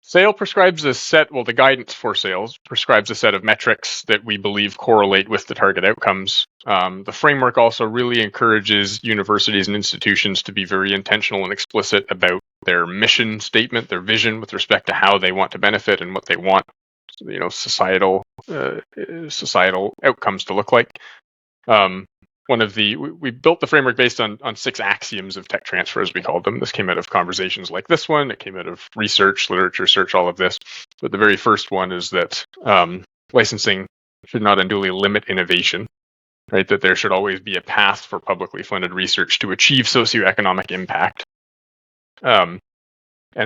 B: SAIL prescribes a set, well, the guidance for SAIL prescribes a set of metrics that we believe correlate with the target outcomes. The framework also really encourages universities and institutions to be very intentional and explicit about their mission statement, their vision with respect to how they want to benefit and what they want, societal outcomes to look like. We built the framework based on 6 axioms of tech transfer, as we called them. This came out of conversations like this one. It came out of research, literature search, all of this. But the very first one is that licensing should not unduly limit innovation, right? That there should always be a path for publicly funded research to achieve socioeconomic impact. And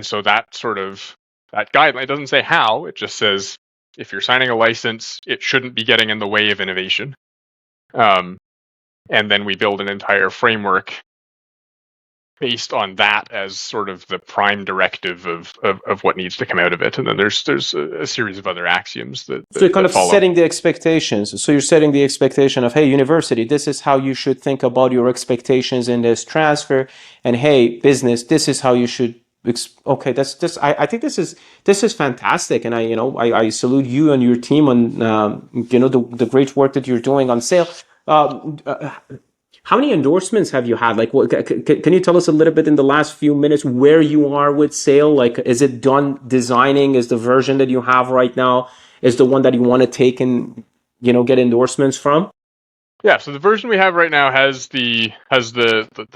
B: so that guideline doesn't say how, it just says if you're signing a license, it shouldn't be getting in the way of innovation. And then we build an entire framework based on that as sort of the prime directive of what needs to come out of it. And then there's a series of other axioms that
C: So you're kind of
B: follow.
C: setting the expectations. So you're setting the expectation of, hey, university, this is how you should think about your expectations in this transfer. And hey, business, this is how you should. Okay, I think this is fantastic, and I salute you and your team on the great work that you're doing on SAIL. How many endorsements have you had? Like, can you tell us a little bit in the last few minutes where you are with SAIL? Like, is it done designing? Is the version that you have right now is the one that you want to take and get endorsements from?
B: Yeah, so the version we have right now has the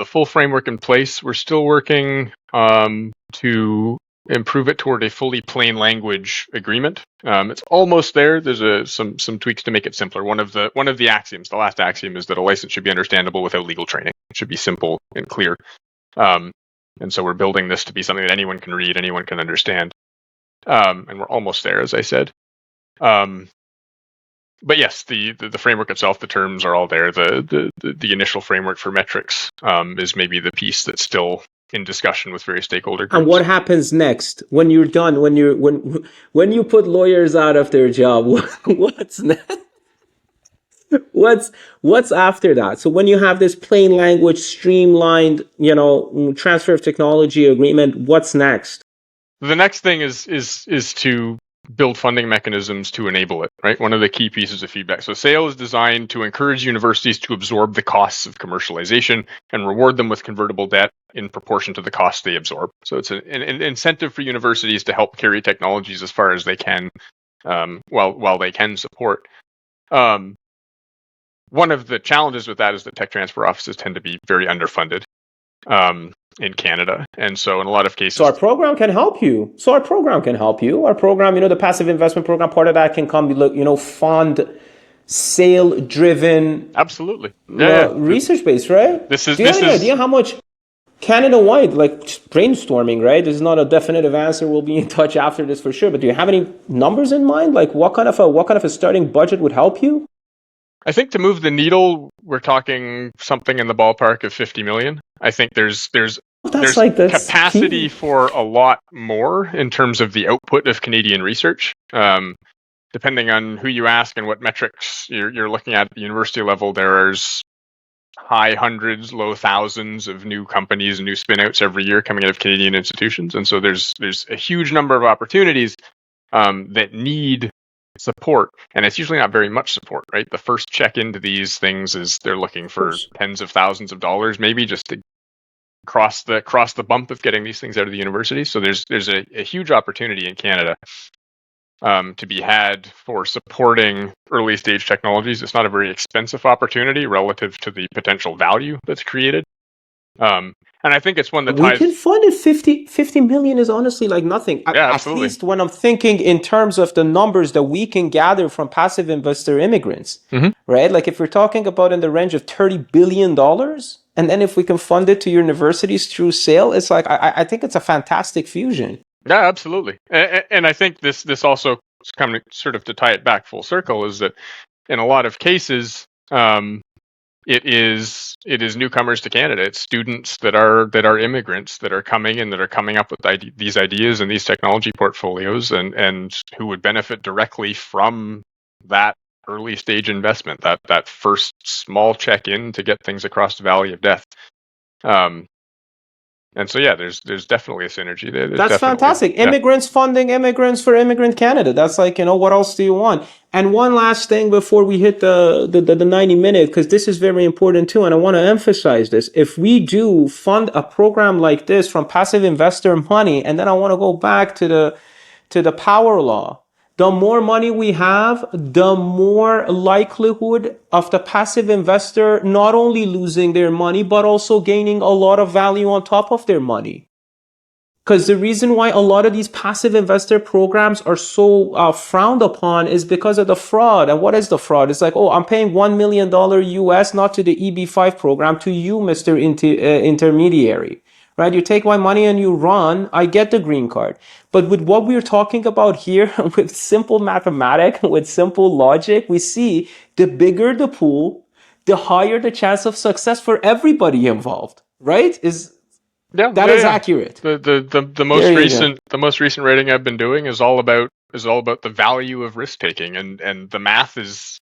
B: full framework in place. We're still working to improve it toward a fully plain language agreement. It's almost there. There's some tweaks to make it simpler. One of the axioms, the last axiom, is that a license should be understandable without legal training. It should be simple and clear. And so we're building this to be something that anyone can read, anyone can understand. And we're almost there, as I said. But yes, the framework itself, the terms are all there. The initial framework for metrics is maybe the piece that's still in discussion with various stakeholder groups.
C: And what happens next when you're done? When you put lawyers out of their job, what's next? What's after that? So when you have this plain language, streamlined, transfer of technology agreement, what's next?
B: The next thing is to build funding mechanisms to enable it, right? One of the key pieces of feedback. So SAIL is designed to encourage universities to absorb the costs of commercialization and reward them with convertible debt in proportion to the costs they absorb. So it's an incentive for universities to help carry technologies as far as they can, while they can support. One of the challenges with that is that tech transfer offices tend to be very underfunded in Canada. And so in a lot of cases...
C: So our program can help you. Our program, the passive investment program, part of that can come, fund SAIL-driven...
B: Absolutely.
C: Research-based, right? Do you have any idea how much Canada-wide, like brainstorming, right? This is not a definitive answer. We'll be in touch after this for sure. But do you have any numbers in mind? Like what kind of a starting budget would help you?
B: I think to move the needle, we're talking something in the ballpark of 50 million. I think there's capacity for a lot more in terms of the output of Canadian research. Depending on who you ask and what metrics you're looking at the university level, there's high hundreds, low thousands of new companies and new spin-outs every year coming out of Canadian institutions. And so there's a huge number of opportunities that need support, and it's usually not very much support, right? The first check into these things is they're looking for tens of thousands of dollars, maybe just to cross the bump of getting these things out of the university. So there's a huge opportunity in Canada to be had for supporting early stage technologies. It's not a very expensive opportunity relative to the potential value that's created. And I think it's one that ties...
C: We can fund it. 50 million is honestly like nothing.
B: Yeah, absolutely.
C: At least when I'm thinking in terms of the numbers that we can gather from passive investor immigrants, right? Like if we're talking about in the range of $30 billion, And then if we can fund it to universities through sale, it's like, I think it's a fantastic fusion.
B: Yeah, absolutely. And I think this also is coming sort of to tie it back full circle is that in a lot of cases, it is newcomers to Canada. It's students that are immigrants that are coming in, that are coming up with these ideas and these technology portfolios, and who would benefit directly from that early stage investment, that first small check in to get things across the valley of death. And so, yeah, there's definitely a synergy there.
C: That's fantastic. Immigrants funding immigrants for Immigrant Canada. That's like, what else do you want? And one last thing before we hit the 90 minute, because this is very important too. And I want to emphasize this. If we do fund a program like this from passive investor money, and then I want to go back to the power law, the more money we have, the more likelihood of the passive investor not only losing their money, but also gaining a lot of value on top of their money. Because the reason why a lot of these passive investor programs are so frowned upon is because of the fraud. And what is the fraud? It's like, oh, I'm paying $1 million US, not to the EB5 program, to you, Mr. Intermediary. Right? You take my money and you run, I get the green card. But with what we're talking about here, with simple mathematics, with simple logic, we see the bigger the pool, the higher the chance of success for everybody involved. Right? That is accurate.
B: The most recent writing I've been doing is all about the value of risk taking, and the math is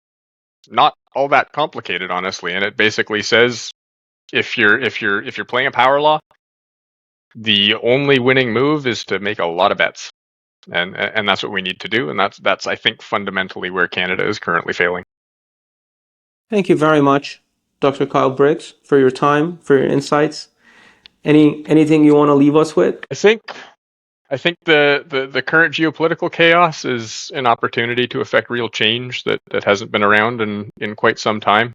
B: not all that complicated, honestly. And it basically says if you're playing a power law, the only winning move is to make a lot of bets, and that's what we need to do. And that's I think fundamentally where Canada is currently failing.
C: Thank you very much, Dr. Kyle Briggs, for your time, for your insights. Anything you want to leave us with?
B: I think the current geopolitical chaos is an opportunity to affect real change that hasn't been around in quite some time.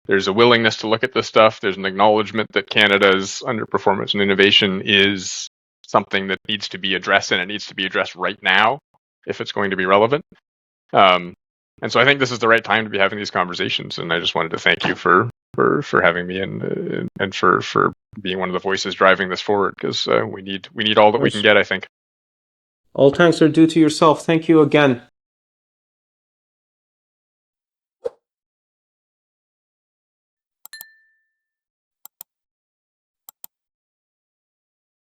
B: There's a willingness to look at this stuff. There's an acknowledgement that Canada's underperformance and innovation is something that needs to be addressed, and it needs to be addressed right now if it's going to be relevant. And so I think this is the right time to be having these conversations. And I just wanted to thank you for having me and for being one of the voices driving this forward, because we need all that we can get, I think.
C: All thanks are due to yourself. Thank you again.